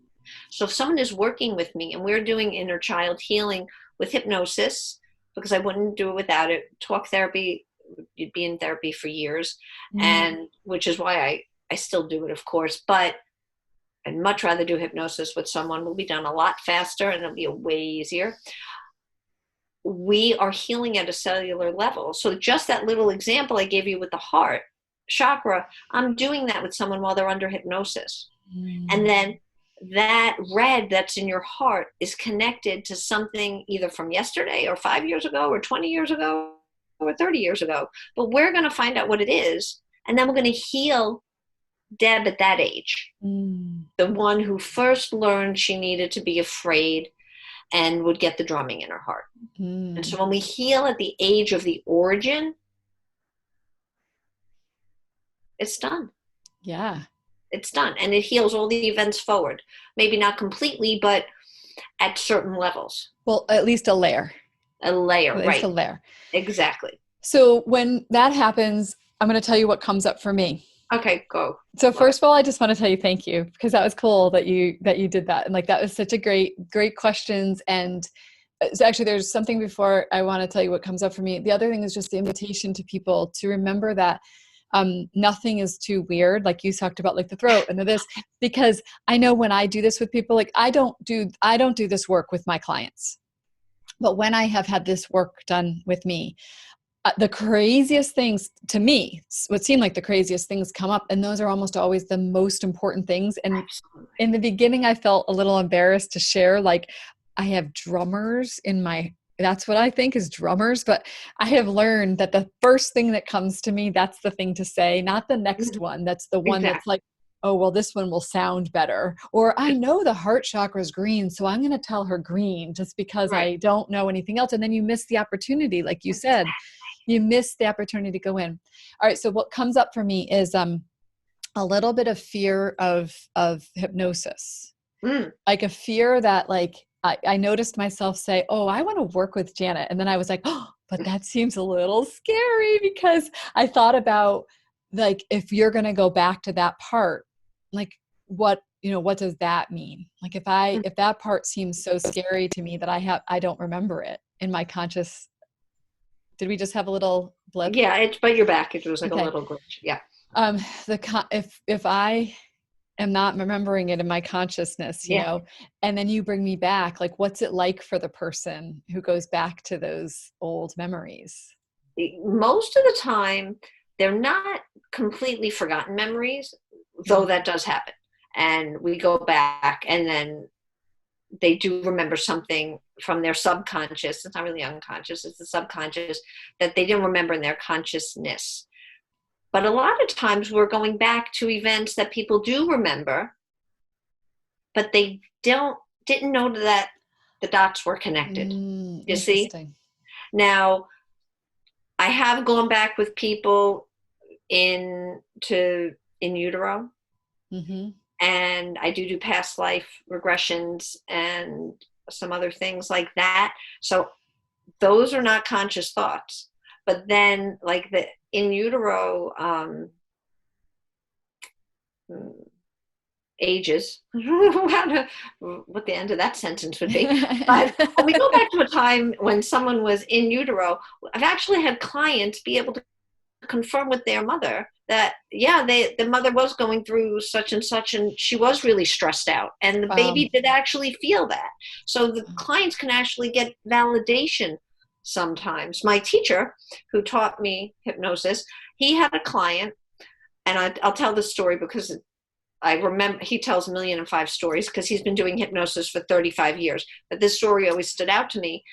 So if someone is working with me and we're doing inner child healing with hypnosis, because I wouldn't do it without it, talk therapy, you'd be in therapy for years, and which is why I still do it, of course, but I'd much rather do hypnosis with someone. Will be done a lot faster and it'll be way easier. We are healing at a cellular level. So just that little example I gave you with the heart chakra, I'm doing that with someone while they're under hypnosis. And then that red that's in your heart is connected to something either from yesterday or 5 years ago or 20 years ago or 30 years ago. But we're going to find out what it is. And then we're going to heal Deb at that age, the one who first learned she needed to be afraid and would get the drumming in her heart. And so when we heal at the age of the origin, it's done. Yeah. It's done. And it heals all the events forward. Maybe not completely, but at certain levels. Well, at least a layer. A layer, at least right. A layer. Exactly. So when that happens, I'm going to tell you what comes up for me. Okay, go. So first of all, I just want to tell you thank you, because that was cool that you did that. And like, that was such a great questions. And so actually there's something before I want to tell you what comes up for me. The other thing is just the invitation to people to remember that nothing is too weird. Like you talked about, like the throat and this, because I know when I do this with people, like I don't do this work with my clients, but when I have had this work done with me, the craziest things to me, what seem like the craziest things come up. And those are almost always the most important things. And in the beginning, I felt a little embarrassed to share, like I have drummers in my, that's what I think is drummers. But I have learned that the first thing that comes to me, that's the thing to say, not the next one. That's the one that's like, oh, well, this one will sound better. Or I know the heart chakra is green, so I'm going to tell her green just because I don't know anything else. And then you miss the opportunity, like you said. You miss the opportunity to go in. All right. So what comes up for me is a little bit of fear of hypnosis, like a fear that like I noticed myself say, oh, I want to work with Janet. And then I was like, oh, but that seems a little scary, because I thought about like, if you're going to go back to that part, like what does that mean? Like if that part seems so scary to me that I don't remember it in my conscious. Did we just have a little blip? Yeah, but you're back. It was like a little glitch. Yeah. If I am not remembering it in my consciousness, you know, and then you bring me back, like, what's it like for the person who goes back to those old memories? Most of the time, they're not completely forgotten memories, though that does happen. And we go back and then they do remember something from their subconscious. It's not really unconscious, it's the subconscious that they didn't remember in their consciousness. But a lot of times we're going back to events that people do remember, but they didn't know that the dots were connected. You see? Interesting. Now, I have gone back with people in utero, Mm-hmm. and I do past life regressions and some other things like that. So those are not conscious thoughts. But then, like the in utero ages, what the end of that sentence would be. But when we go back to a time when someone was in utero, I've actually had clients be able to confirm with their mother that, yeah, the mother was going through such and such, and she was really stressed out, and the Wow. baby did actually feel that. So the clients can actually get validation sometimes. My teacher, who taught me hypnosis, he had a client, and I'll tell this story because I remember he tells 1,000,005 stories because he's been doing hypnosis for 35 years. But this story always stood out to me,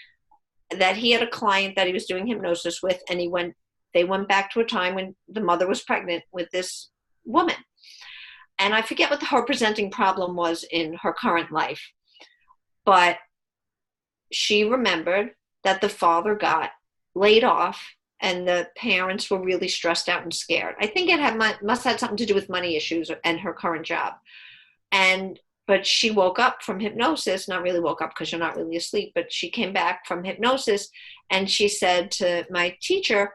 that he had a client that he was doing hypnosis with, and they went back to a time when the mother was pregnant with this woman. And I forget what her presenting problem was in her current life, but she remembered that the father got laid off and the parents were really stressed out and scared. I think must have had something to do with money issues and her current job. But she woke up from hypnosis, not really woke up because you're not really asleep, but she came back from hypnosis and she said to my teacher,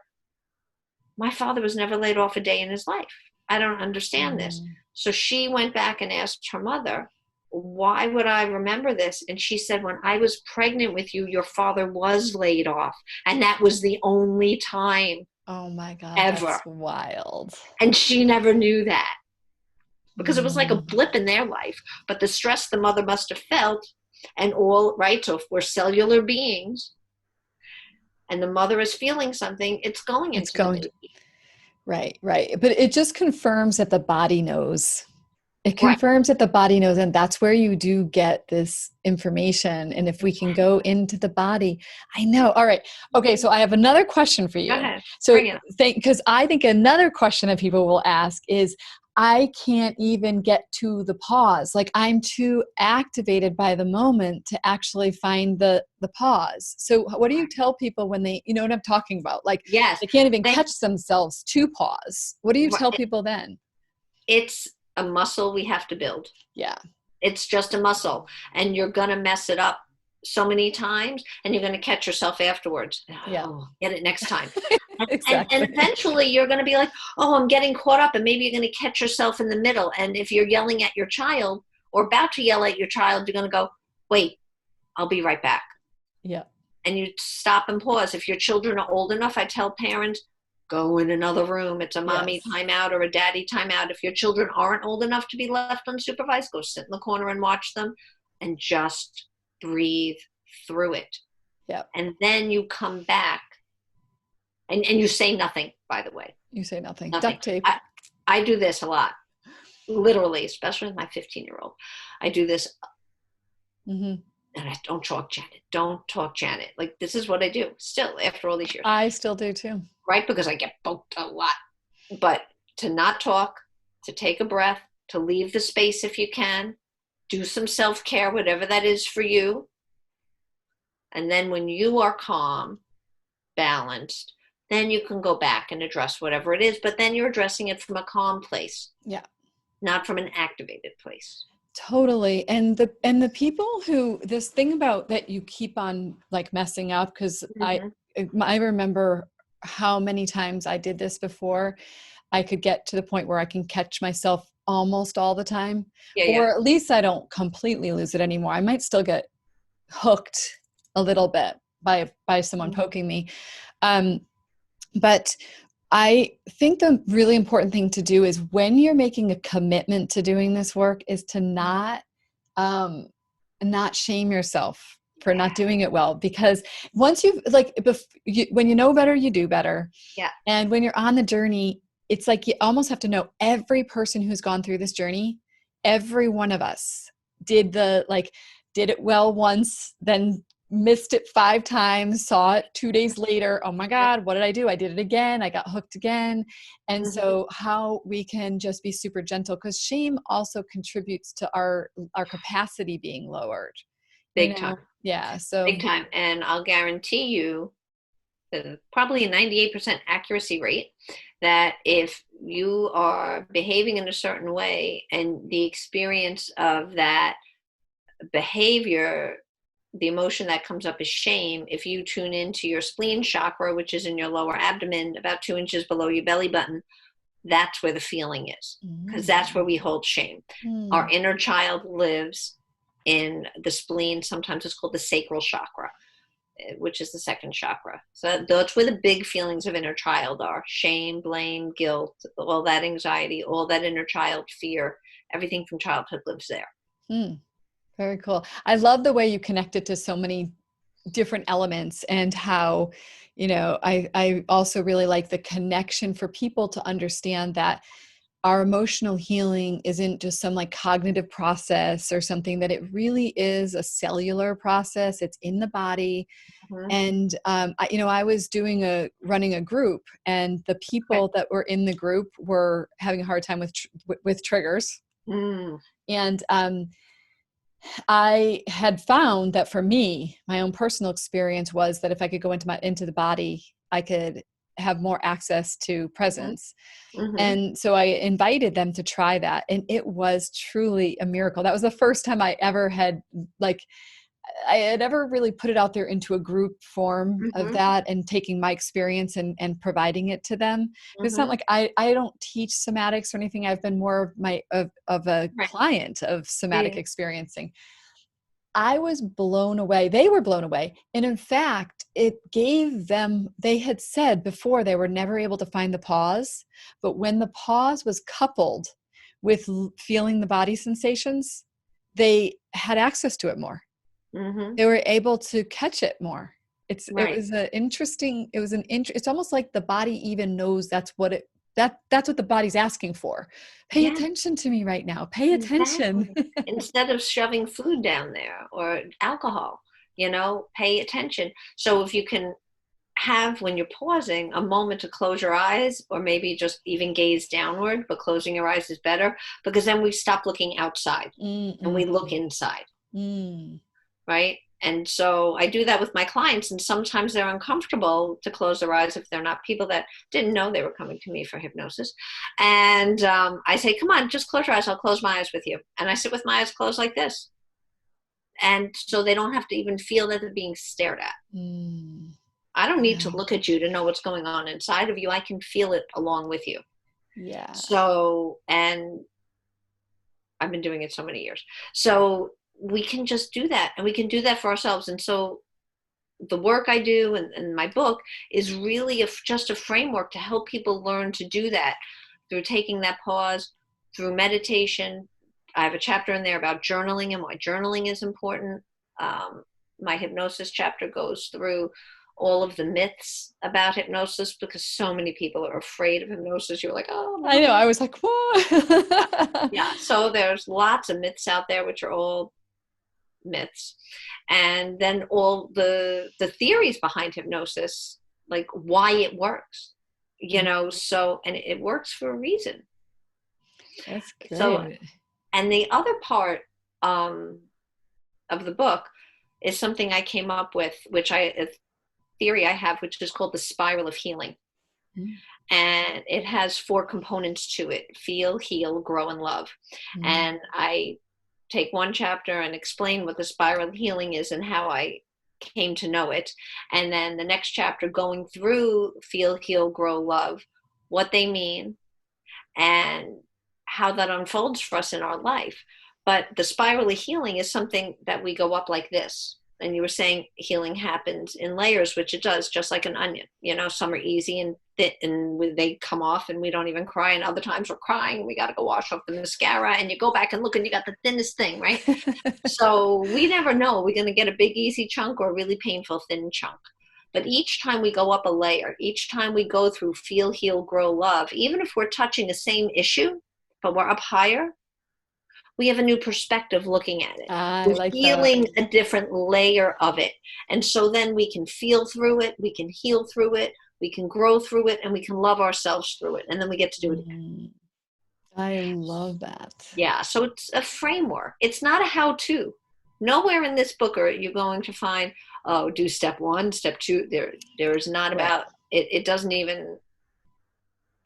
my father was never laid off a day in his life. I don't understand this. So she went back and asked her mother, why would I remember this? And she said, when I was pregnant with you, your father was laid off. And that was the only time. Oh my God, ever. That's wild. And she never knew that because it was like a blip in their life. But the stress the mother must have felt, and all, right? So if we're cellular beings and the mother is feeling something, it's going into the baby. Right. But it just confirms that the body knows. It Right. confirms that the body knows, and that's where you do get this information. And if we can go into the body, I know. All right. Okay. So I have another question for you. Go ahead. So because I think another question that people will ask is, I can't even get to the pause. Like I'm too activated by the moment to actually find the pause. So what do you tell people when they, you know what I'm talking about? Like yes, they can't even catch themselves to pause. What do you tell people then? It's a muscle we have to build. Yeah. It's just a muscle, and you're going to mess it up so many times, and you're going to catch yourself afterwards. Yeah. Oh, get it next time. Exactly. And eventually you're going to be like, oh, I'm getting caught up, and maybe you're going to catch yourself in the middle. And if you're yelling at your child or about to yell at your child, you're going to go, wait, I'll be right back. Yeah. And you stop and pause. If your children are old enough, I tell parents, go in another room. It's a mommy timeout or a daddy timeout. If your children aren't old enough to be left unsupervised, go sit in the corner and watch them and just breathe through it. Yeah. And then you come back and you say nothing, by the way. You say nothing. Duct tape. I do this a lot, literally, especially with my 15-year-old. I do this. Mm-hmm. And I don't talk, Janet. Don't talk, Janet. Like, this is what I do still after all these years. I still do too. Right? Because I get poked a lot. But to not talk, to take a breath, to leave the space if you can, do some self-care, whatever that is for you. And then when you are calm, balanced, then you can go back and address whatever it is. But then you're addressing it from a calm place. Yeah. Not from an activated place. Totally. And the people who, this thing about that you keep on like messing up, because I remember how many times I did this before. I could get to the point where I can catch myself almost all the time, or at least I don't completely lose it anymore. I might still get hooked a little bit by someone poking me. But I think the really important thing to do is when you're making a commitment to doing this work is to not shame yourself for not doing it well, because once you've when you know better, you do better. Yeah. And when you're on the journey, it's like you almost have to know every person who's gone through this journey. Every one of us did it well once, then missed it 5 times, saw it 2 days later. Oh my God, what did I do? I did it again. I got hooked again. And so how we can just be super gentle, because shame also contributes to our capacity being lowered, Big time. Yeah. So Big time. And I'll guarantee you that probably a 98% accuracy rate that if you are behaving in a certain way and the experience of that behavior, the emotion that comes up is shame. If you tune into your spleen chakra, which is in your lower abdomen, about 2 inches below your belly button, that's where the feeling is, because that's where we hold shame. Our inner child lives in the spleen. Sometimes it's called the sacral chakra, which is the second chakra. So that's where the big feelings of inner child are: shame, blame, guilt, all that anxiety, all that inner child fear. Everything from childhood lives there. Very cool. I love the way you connected to so many different elements, and how, I also really like the connection for people to understand that our emotional healing isn't just some like cognitive process or something, that it really is a cellular process. It's in the body. And, I was running a group, and the people that were in the group were having a hard time with triggers. And, I had found that for me, my own personal experience was that if I could go into the body, I could have more access to presence. And so I invited them to try that. And it was truly a miracle. That was the first time I had ever really put it out there into a group form of that, and taking my experience and providing it to them. It's not like I don't teach somatics or anything. I've been more of a client of somatic experiencing. I was blown away. They were blown away. And in fact, it gave them, they had said before they were never able to find the pause, but when the pause was coupled with feeling the body sensations, they had access to it more. They were able to catch it more. It's almost like the body even knows that's what the body's asking for. Pay attention to me right now. Pay attention. Instead of shoving food down there or alcohol, pay attention. So if you can have, when you're pausing, a moment to close your eyes, or maybe just even gaze downward, but closing your eyes is better, because then we stop looking outside and we look inside. Right? And so I do that with my clients, and sometimes they're uncomfortable to close their eyes if they're not people that didn't know they were coming to me for hypnosis. And I say, come on, just close your eyes. I'll close my eyes with you. And I sit with my eyes closed like this. And so they don't have to even feel that they're being stared at. I don't need to look at you to know what's going on inside of you. I can feel it along with you. Yeah. So, and I've been doing it so many years. So we can just do that, and we can do that for ourselves. And so the work I do and my book is really just a framework to help people learn to do that through taking that pause, through meditation. I have a chapter in there about journaling and why journaling is important. My hypnosis chapter goes through all of the myths about hypnosis, because so many people are afraid of hypnosis. You're like, oh, I know. I was like, what? Yeah. So there's lots of myths out there, which are all myths. And then all the theories behind hypnosis, like why it works, so, and it works for a reason. That's great. So, and the other part of the book is something I came up with, a theory I have, which is called the spiral of healing. And it has 4 components to it: feel, heal, grow, and love. And I take one chapter and explain what the spiral of healing is and how I came to know it. And then the next chapter, going through feel, heal, grow, love, what they mean, and how that unfolds for us in our life. But the spiral of healing is something that we go up like this. And you were saying healing happens in layers, which it does, just like an onion. Some are easy and thick, and they come off and we don't even cry. And other times we're crying. We got to go wash off the mascara, and you go back and look and you got the thinnest thing, right? So we never know. We're going to get a big, easy chunk or a really painful, thin chunk. But each time we go up a layer, each time we go through feel, heal, grow, love, even if we're touching the same issue, but we're up higher, we have a new perspective looking at it. I We're like that. feeling a different layer of it. And so then we can feel through it, we can heal through it, we can grow through it, and we can love ourselves through it. And then we get to do it again. I love that. Yeah, so it's a framework. It's not a how-to. Nowhere in this book are you going to find, oh, do step 1, step 2. There is not Right. about it. It doesn't even,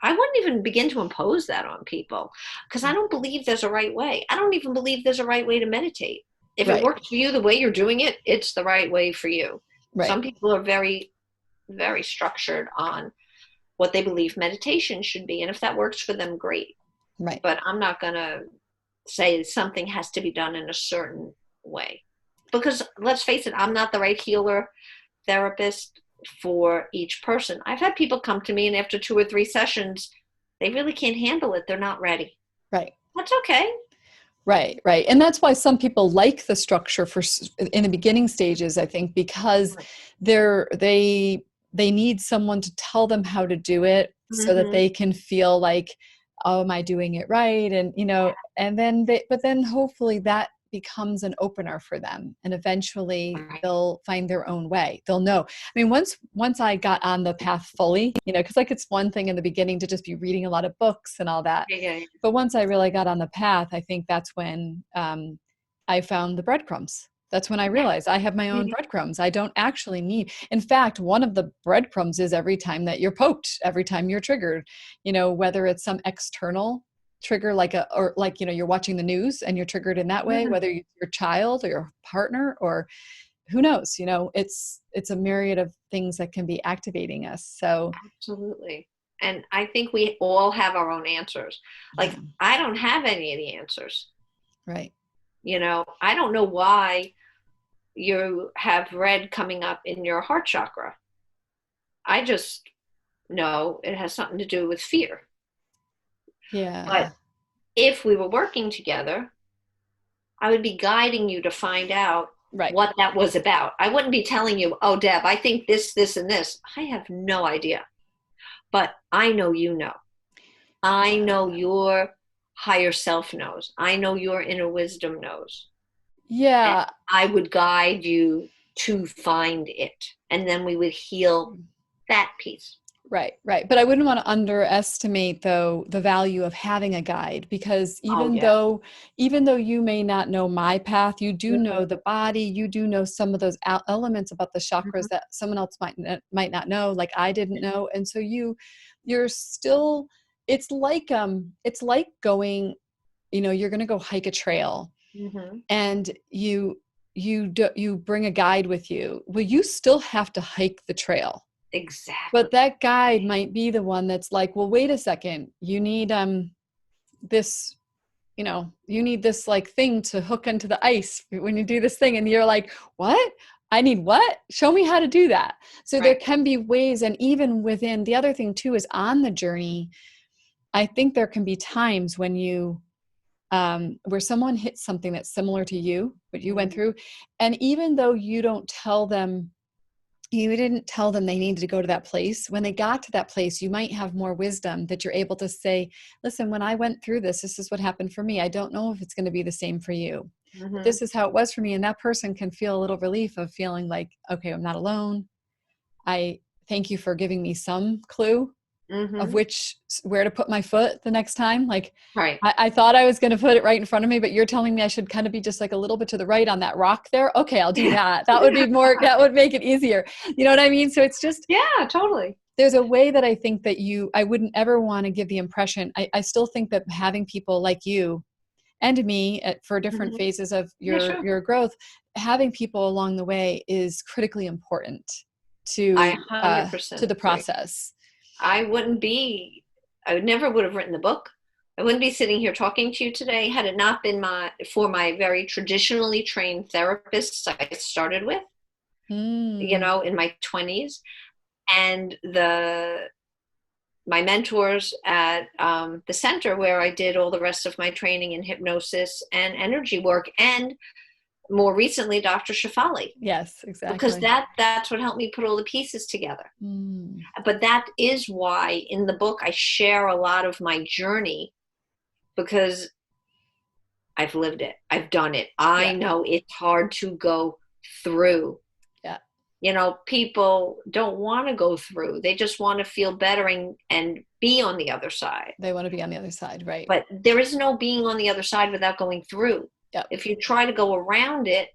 I wouldn't even begin to impose that on people because I don't believe there's a right way. I don't even believe there's a right way to meditate. If it Right. works for you the way you're doing it, it's the right way for you. Right. Some people are very, very structured on what they believe meditation should be. And if that works for them, great. Right. But I'm not going to say something has to be done in a certain way. Because let's face it, I'm not the right healer, therapist for each person. I've had people come to me and after 2 or 3 sessions, they really can't handle it. They're not ready. Right. That's okay. Right, right. And that's why some people like the structure for in the beginning stages, I think, because they need someone to tell them how to do it so that Mm-hmm. they can feel like, oh, am I doing it right? And, and then but then hopefully that becomes an opener for them. And eventually Right. they'll find their own way. They'll know. I mean, once I got on the path fully, because like it's one thing in the beginning to just be reading a lot of books and all that. Yeah. But once I really got on the path, I think that's when I found the breadcrumbs. That's when I realized I have my own breadcrumbs. I don't actually need. In fact, one of the breadcrumbs is every time that you're poked, every time you're triggered, whether it's some external trigger you're watching the news and you're triggered in that way, whether it's your child or your partner or who knows, it's a myriad of things that can be activating us. So Absolutely. And I think we all have our own answers. Like, I don't have any of the answers. Right. I don't know why you have red coming up in your heart chakra. I just know it has something to do with fear. Yeah. But if we were working together, I would be guiding you to find out what that was about. I wouldn't be telling you, oh, Deb, I think this, and this. I have no idea. But I know you know. I know your higher self knows. I know your inner wisdom knows. Yeah. And I would guide you to find it. And then we would heal that piece. Right, right. But I wouldn't want to underestimate, though, the value of having a guide, because even though you may not know my path, you do know the body, you do know some of those elements about the chakras that someone else might not know, like I didn't know. And so you're still, it's like going, you're going to go hike a trail and you bring a guide with you. Well, you still have to hike the trail. Exactly. But that guide might be the one that's like, well, wait a second, you need this, you need this like thing to hook into the ice when you do this thing. And you're like, what? I need what? Show me how to do that. So there can be ways. And even within, the other thing too is on the journey, I think there can be times when you where someone hits something that's similar to you, what you went through. And even though you didn't tell them they needed to go to that place. When they got to that place, you might have more wisdom that you're able to say, listen, when I went through this is what happened for me. I don't know if it's going to be the same for you. But this is how it was for me. And that person can feel a little relief of feeling like, okay, I'm not alone. I thank you for giving me some clue of where to put my foot the next time. Like I thought I was going to put it right in front of me, but you're telling me I should kind of be just like a little bit to the right on that rock there. Okay, I'll do that. That would be that would make it easier. You know what I mean? So it's just, yeah, totally. There's a way that I think that I wouldn't ever want to give the impression. I still think that having people like you and me for different phases of your growth, having people along the way is critically important to the process. I never would have written the book. I wouldn't be sitting here talking to you today had it not been for my very traditionally trained therapists I started with, in my 20s, and my mentors at the center where I did all the rest of my training in hypnosis and energy work, and more recently, Dr. Shefali. Yes, exactly. Because that's what helped me put all the pieces together. But that is why in the book I share a lot of my journey, because I've lived it. I've done it. I Yeah. know it's hard to go through. Yeah. People don't want to go through. They just want to feel better and be on the other side. They want to be on the other side, right? But there is no being on the other side without going through. Yep. If you try to go around it,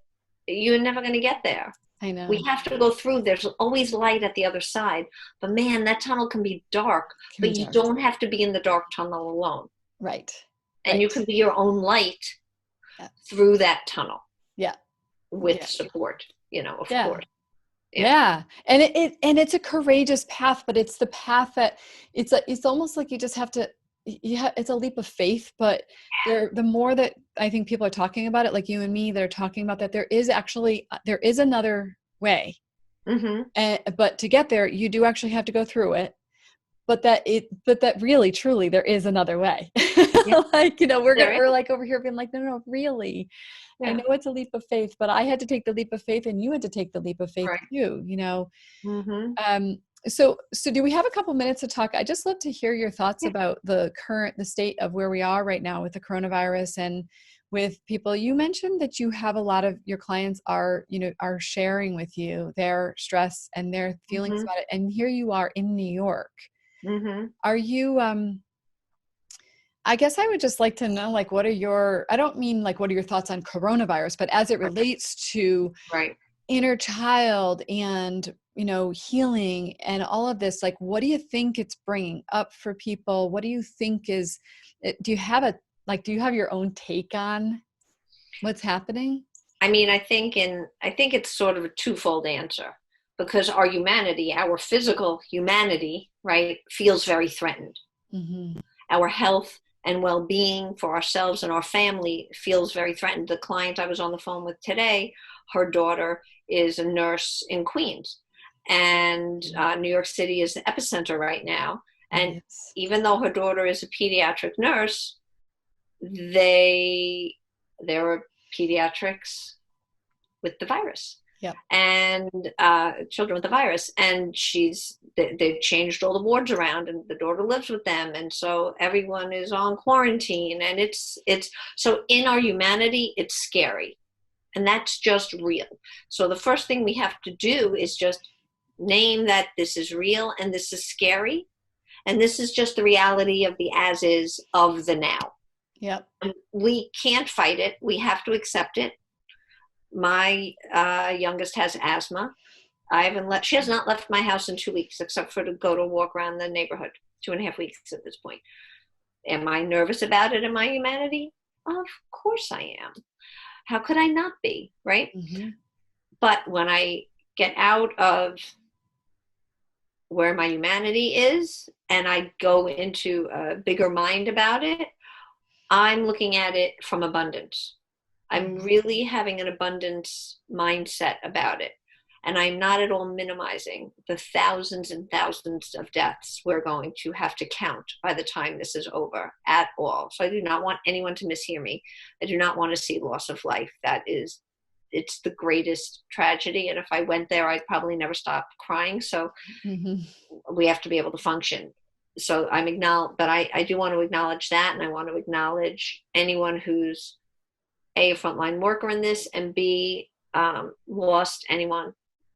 you're never going to get there. I know. We have to go through. There's always light at the other side. But man, that tunnel can be dark, but you don't have to be in the dark tunnel alone. Right. And right. you can be your own light through that tunnel. Yeah. With support, of course. Yeah. And it's a courageous path, but it's the path that it's almost like you just have to, it's a leap of faith, but the more that I think people are talking about it, like you and me, they're talking about that there is another way. Mm-hmm. But to get there, you do actually have to go through it. But that really, truly, there is another way. Yeah. We're like over here being like, no, really. Yeah. I know it's a leap of faith, but I had to take the leap of faith and you had to take the leap of faith too, Mm-hmm. So do we have a couple minutes to talk? I just love to hear your thoughts about the state of where we are right now with the coronavirus and with people. You mentioned that you have a lot of your clients are sharing with you their stress and their feelings about it. And here you are in New York. Mm-hmm. Are you, I guess I would just like to know, like, what are your thoughts on coronavirus, but as it relates to inner child and, healing and all of this, like, what do you think it's bringing up for people? What do you think do you have your own take on what's happening? I mean, I think it's sort of a twofold answer. Because our humanity, our physical humanity, feels very threatened. Mm-hmm. Our health and well-being for ourselves and our family feels very threatened. The client I was on the phone with today, her daughter is a nurse in Queens. And New York City is the epicenter right now. And even though her daughter is a pediatric nurse, there are pediatrics with the virus. Yeah. And children with the virus, and they've changed all the wards around, and the daughter lives with them, and so everyone is on quarantine, and it's so in our humanity, it's scary, and that's just real. So the first thing we have to do is just name that this is real and this is scary, and this is just the reality of the as is of the now. Yep. We can't fight it. We have to accept it. My youngest has asthma. She has not left my house in 2 weeks, except for to go to a walk around the neighborhood, 2.5 weeks at this point. Am I nervous about it in my humanity? Of course I am. How could I not be, right? Mm-hmm. But when I get out of where my humanity is and I go into a bigger mind about it, I'm looking at it from abundance. I'm really having an abundance mindset about it. And I'm not at all minimizing the thousands and thousands of deaths we're going to have to count by the time this is over at all. So I do not want anyone to mishear me. I do not want to see loss of life. It's the greatest tragedy. And if I went there, I'd probably never stop crying. So we have to be able to function. So but I do want to acknowledge that. And I want to acknowledge anyone who's A, frontline worker in this, and B, lost anyone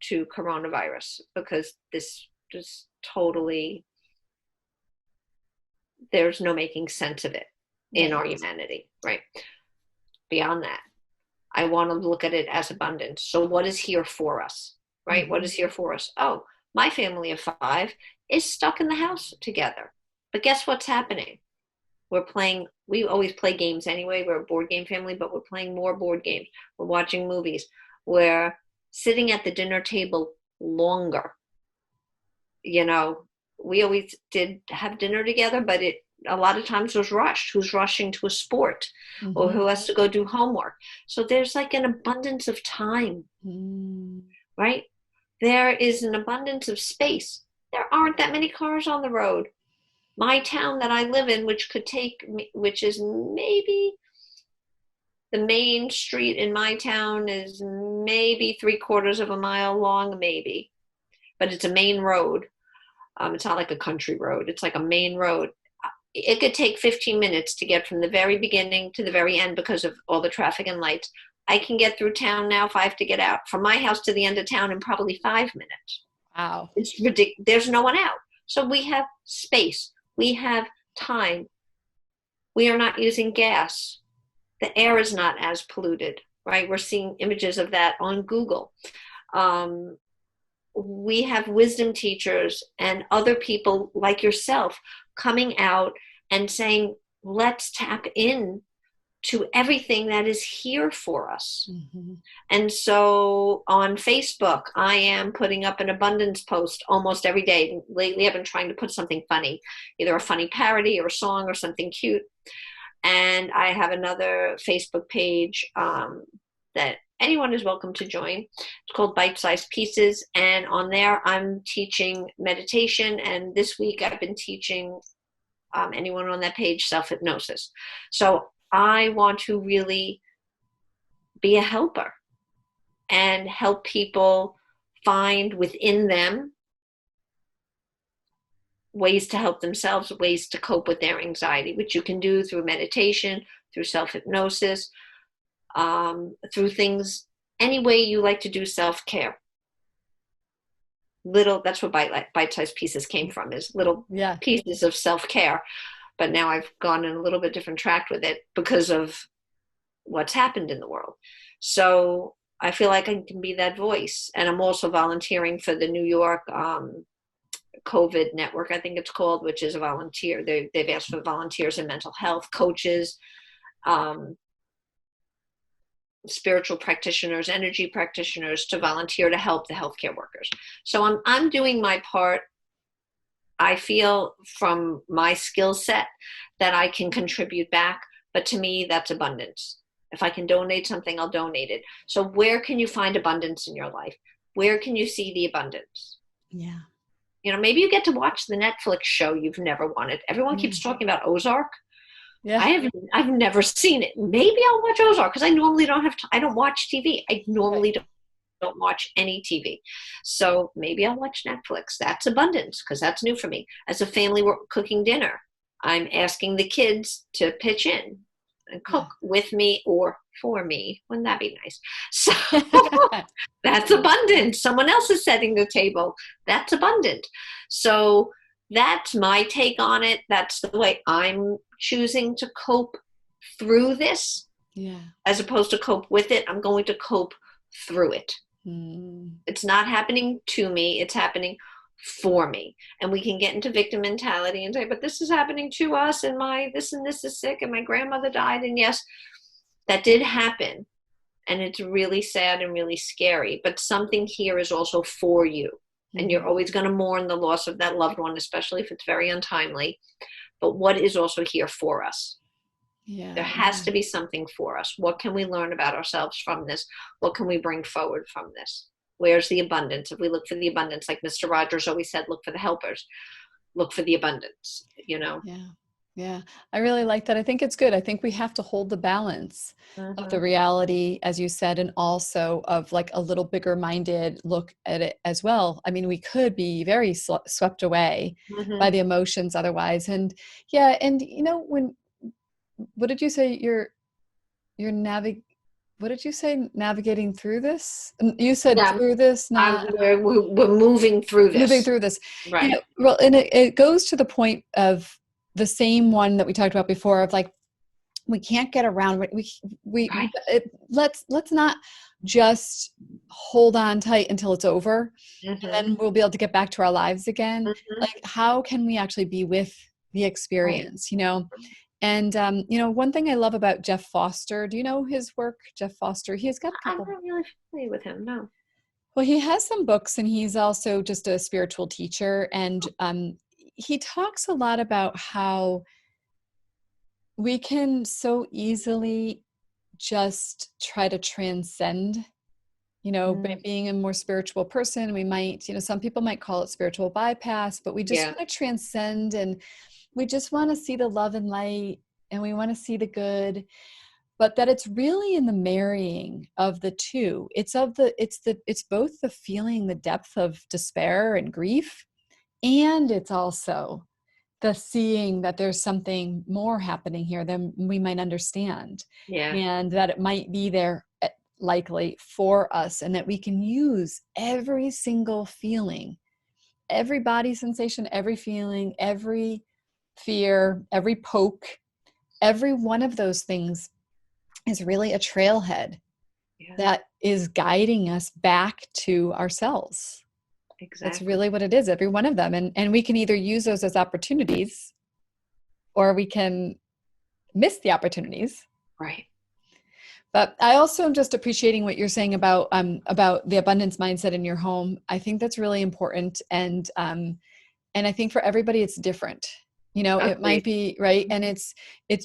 to coronavirus, because this just totally, there's no making sense of it in our humanity, right? Beyond that, I want to look at it as abundance. So what is here for us, right? Mm-hmm. What is here for us? Oh, my family of 5 is stuck in the house together. But guess what's happening? We always play games anyway. We're a board game family, but we're playing more board games. We're watching movies. We're sitting at the dinner table longer. We always did have dinner together, but a lot of times was rushed. Who's rushing to a sport, or who has to go do homework? So there's like an abundance of time, right? There is an abundance of space. There aren't that many cars on the road. My town that I live in, which is maybe the main street in my town is maybe 3/4 of a mile long, maybe, but it's a main road. It's not like a country road. It's like a main road. it could take 15 minutes to get from the very beginning to the very end because of all the traffic and lights. I can get through town now if I have to get out from my house to the end of town in probably 5 minutes. Wow. It's ridiculous. There's no one out. So we have space. We have time. We are not using gas. The air is not as polluted, right? We're seeing images of that on Google. We have wisdom teachers and other people like yourself coming out and saying, let's tap in to everything that is here for us. Mm-hmm. And so on Facebook, I am putting up an abundance post almost every day. Lately, I've been trying to put something funny, either a funny parody or a song or something cute. And I have another Facebook page that anyone is welcome to join. It's called Bite-Sized Pieces. And on there, I'm teaching meditation. And this week, I've been teaching anyone on that page self-hypnosis. So I want to really be a helper and help people find within them ways to help themselves, ways to cope with their anxiety, which you can do through meditation, through self-hypnosis, through things, any way you like to do self-care. That's what bite-sized pieces came from, is little pieces of self-care. But now I've gone in a little bit different track with it because of what's happened in the world. So I feel like I can be that voice. And I'm also volunteering for the New York COVID network, I think it's called, which is a volunteer. They've asked for volunteers in mental health, coaches, spiritual practitioners, energy practitioners to volunteer to help the healthcare workers. So I'm doing my part. I feel from my skill set that I can contribute back, but to me, that's abundance. If I can donate something, I'll donate it. So where can you find abundance in your life? Where can you see the abundance? Yeah. Maybe you get to watch the Netflix show you've never wanted. Everyone keeps talking about Ozark. Yeah. I've never seen it. Maybe I'll watch Ozark because I normally I don't watch TV. I normally don't watch any TV. So maybe I'll watch Netflix. That's abundance because that's new for me. As a family, we're cooking dinner. I'm asking the kids to pitch in and cook with me or for me. Wouldn't that be nice? So that's abundant. Someone else is setting the table. That's abundant. So that's my take on it. That's the way I'm choosing to cope through this. Yeah. As opposed to cope with it, I'm going to cope through it. It's not happening to me. It's happening for me. And we can get into victim mentality and say, but this is happening to us and this and this is sick and my grandmother died. And yes, that did happen. And it's really sad and really scary. But something here is also for you. And you're always going to mourn the loss of that loved one, especially if it's very untimely. But what is also here for us? Yeah. There has to be something for us. What can we learn about ourselves from this? What can we bring forward from this? Where's the abundance? If we look for the abundance, like Mr. Rogers always said, look for the helpers. Look for the abundance, Yeah. Yeah. I really like that. I think it's good. I think we have to hold the balance of the reality, as you said, and also of like a little bigger minded look at it as well. I mean, we could be very swept away by the emotions otherwise. And what did you say? What did you say? Navigating through this? You said through this, not we're moving through this. Moving through this. Right. Well, and it goes to the point of the same one that we talked about before of like, we can't get around. Let's not just hold on tight until it's over and then we'll be able to get back to our lives again. Like, how can we actually be with the experience, And, one thing I love about Jeff Foster, do you know his work, Jeff Foster? He's got a couple. I'm not really familiar with him, no. Well, he has some books and he's also just a spiritual teacher. And he talks a lot about how we can so easily just try to transcend, by being a more spiritual person. We might, some people might call it spiritual bypass, but we just want to transcend and we just want to see the love and light and we want to see the good, but that it's really in the marrying of the two. It's both the feeling, the depth of despair and grief, and it's also the seeing that there's something more happening here than we might understand. Yeah. And that it might be there likely for us, and that we can use every single feeling, every body sensation, every feeling, every fear, every poke, every one of those things is really a trailhead that is guiding us back to ourselves. Exactly. That's really what it is, every one of them. And we can either use those as opportunities, or we can miss the opportunities. Right. But I also am just appreciating what you're saying about the abundance mindset in your home. I think that's really important. And I think for everybody, it's different. It might be right. And it's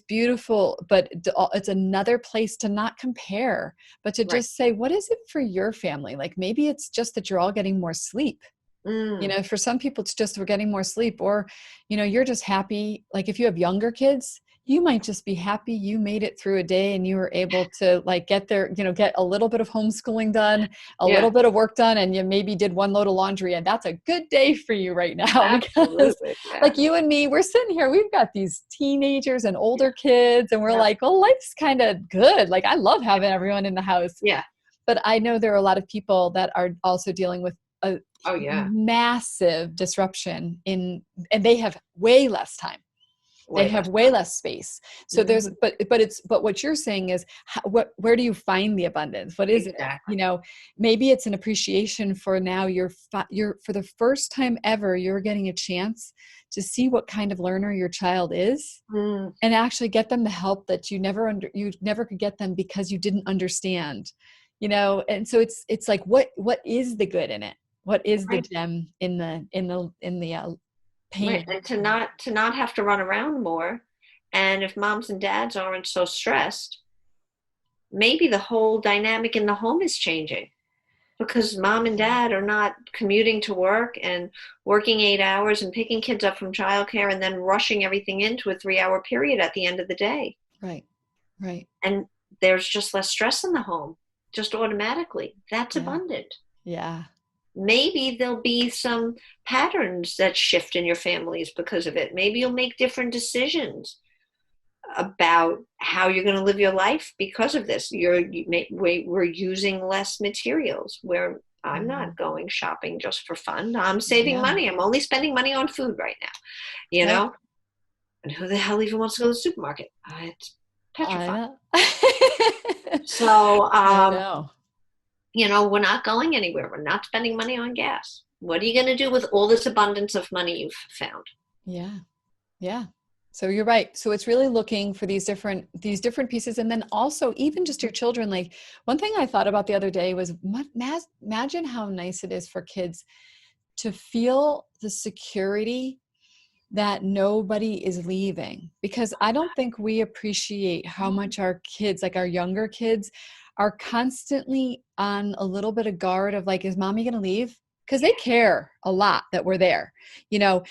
beautiful, but it's another place to not compare, but to just say, what is it for your family? Like, maybe it's just that you're all getting more sleep. For some people, it's just we're getting more sleep, or, you're just happy. Like, if you have younger kids, you might just be happy you made it through a day and you were able to like get there, get a little bit of homeschooling done, a little bit of work done, and you maybe did one load of laundry, and that's a good day for you right now. Because like you and me, we're sitting here, we've got these teenagers and older kids, and we're like, well, life's kind of good. Like, I love having everyone in the house. Yeah. But I know there are a lot of people that are also dealing with a massive disruption and they have way less time. They have way less space. So there's, but what you're saying is, where do you find the abundance? What is it? Maybe it's an appreciation for now you're for the first time ever, you're getting a chance to see what kind of learner your child is, and actually get them the help that you never could get them because you didn't understand, and so it's like, what is the good in it? What is the gem in the pain? Right. And to not have to run around more. And if moms and dads aren't so stressed, maybe the whole dynamic in the home is changing, because mom and dad are not commuting to work and working 8 hours and picking kids up from childcare and then rushing everything into a 3-hour period at the end of the day. Right. And there's just less stress in the home, just automatically. That's abundant. Yeah. Maybe there'll be some patterns that shift in your families because of it. Maybe you'll make different decisions about how you're going to live your life because of this. We're using less materials, where I'm not going shopping just for fun. I'm saving money. I'm only spending money on food right now, And who the hell even wants to go to the supermarket? It's petrifying. So, I know. We're not going anywhere. We're not spending money on gas. What are you going to do with all this abundance of money you've found? Yeah. So you're right. So it's really looking for these different pieces. And then also even just your children. Like, one thing I thought about the other day was, imagine how nice it is for kids to feel the security that nobody is leaving, because I don't think we appreciate how much our kids, like our younger kids, are constantly on a little bit of guard of like, is mommy going to leave? Because they care a lot that we're there, and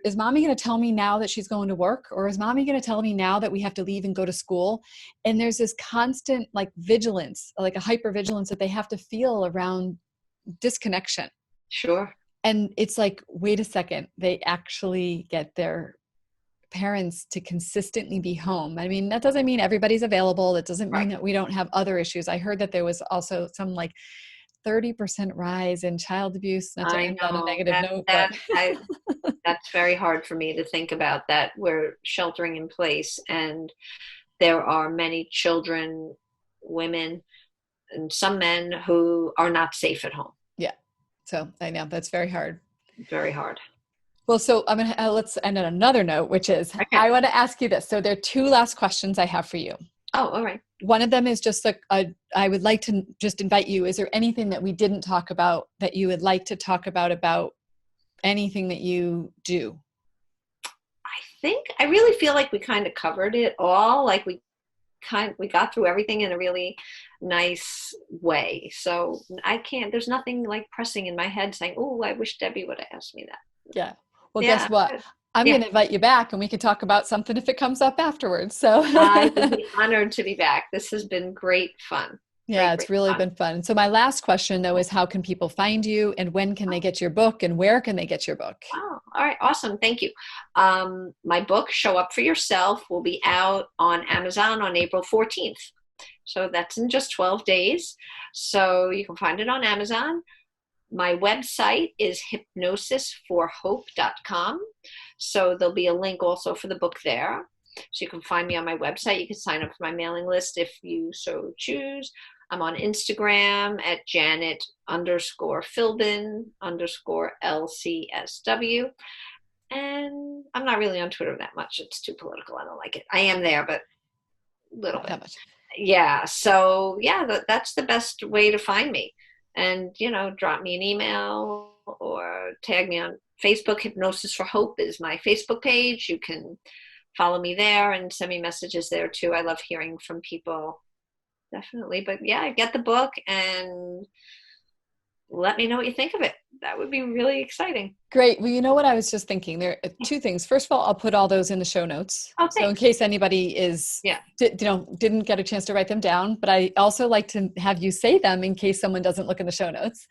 is mommy going to tell me now that she's going to work? Or is mommy going to tell me now that we have to leave and go to school? And there's this constant like vigilance, like a hypervigilance that they have to feel around disconnection. Sure. And it's like, wait a second, they actually get their parents to consistently be home. I mean, that doesn't mean everybody's available. That doesn't mean that we don't have other issues. I heard that there was also some like 30% rise in child abuse. Not to end on a negative note, but that's very hard for me to think about, that we're sheltering in place and there are many children, women, and some men who are not safe at home. Yeah. So I know that's very hard. Very hard. Well, so I'm going to, let's end on another note, which is, I want to ask you this. So there are 2 last questions I have for you. Oh, all right. One of them is just I would like to just invite you. Is there anything that we didn't talk about that you would like to talk about anything that you do? I really feel like we kind of covered it all. Like we got through everything in a really nice way. So there's nothing like pressing in my head saying, oh, I wish Debbie would have asked me that. Yeah. Well, guess what? I'm going to invite you back and we can talk about something if it comes up afterwards. So I would be honored to be back. This has been great fun. Yeah, Great, it's great really fun. been fun. So my last question though is how can people find you and when can they get your book and where can they get your book? Oh, all right. Awesome. Thank you. My book, Show Up for Yourself, will be out on Amazon on April 14th. So that's in just 12 days. So you can find it on Amazon. My website is hypnosisforhope.com. So there'll be a link also for the book there. So you can find me on my website. You can sign up for my mailing list if you so choose. I'm on Instagram at Janet_Philbin_LCSW. And I'm not really on Twitter that much. It's too political. I don't like it. I am there, but a little Not bit. that much. Yeah. So yeah, that's the best way to find me. And, drop me an email or tag me on Facebook. Hypnosis for Hope is my Facebook page. You can follow me there and send me messages there too. I love hearing from people. Definitely. But yeah, get the book and let me know what you think of it. That would be really exciting. Great. Well, you know what I was just thinking? There are two things. First of all, I'll put all those in the show notes. Oh, So in thanks. case anybody Yeah. didn't get a chance to write them down, but I also like to have you say them in case someone doesn't look in the show notes.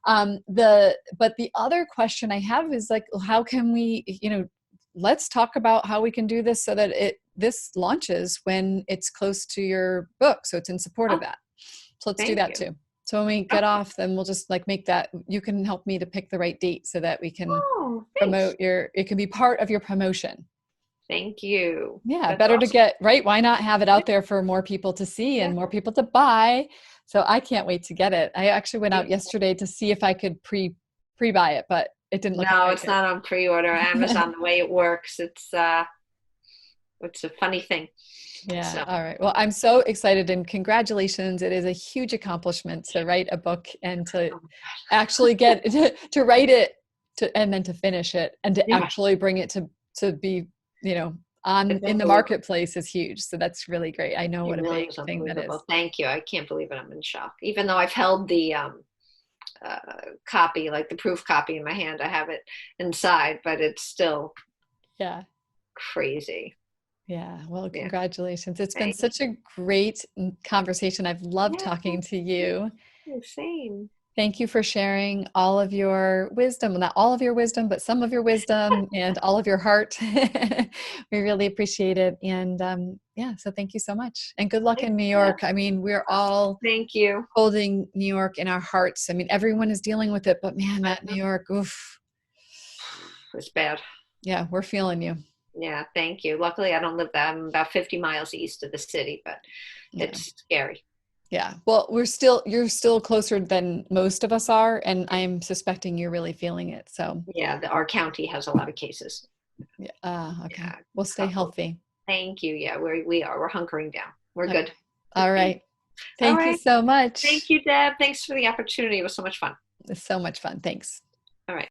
But the other question I have is like, how can we, let's talk about how we can do this so that this launches when it's close to your book. So it's in support of Oh, that. So let's do thank that you. too. So when we get off, then we'll just like make that, you can help me to pick the right date so that we can Oh, thanks. promote it can be part of your promotion. Thank you. Yeah, That's better to awesome. get, right? Why not have it out there for more people to see Yeah. and more people to buy? So I can't wait to get it. I actually went out Beautiful. yesterday to see if I could pre-buy it, but it didn't look No, very it's not on pre-order. good. Amazon, the way it works, it's a funny thing. Yeah. So, All right. Well, I'm so excited and congratulations. It is a huge accomplishment to write a book and to oh, actually get to write it and then to finish it and to yeah, actually bring it to be, on it's in the unbelievable. marketplace is huge. So that's really great. I know It what a really big is thing that is. unbelievable. Thank you. I can't believe it. I'm in shock. Even though I've held the uh, copy, like the proof copy in my hand, I have it inside, but it's still Yeah. crazy. Yeah. Well, Yeah. congratulations. It's been Thank such a great conversation. I've loved you. talking to Yeah. you. Same. Thank you for sharing all of your wisdom, well, not all of your wisdom, but some of your wisdom and all of your heart. We really appreciate it. And yeah, so thank you so much. And good luck in New Yeah. York. I mean, we're all Thank you. holding New York in our hearts. I mean, everyone is dealing with it, but man, that New York, oof. It's bad. Yeah, we're feeling you. Yeah, thank you. Luckily, I don't live that. I'm about 50 miles east of the city, but Yeah. it's scary. Yeah. Well, you're still closer than most of us are. And I'm suspecting you're really feeling it. So, Yeah, our county has a lot of cases. yeah. Okay. Yeah, We'll stay couple. healthy. Thank you. Yeah, we're hunkering down. We're Okay. good. All right. All Thank you right. so Thank much. you, Deb. Thanks for the opportunity. It was so much fun. It's so much fun. Thanks. All right.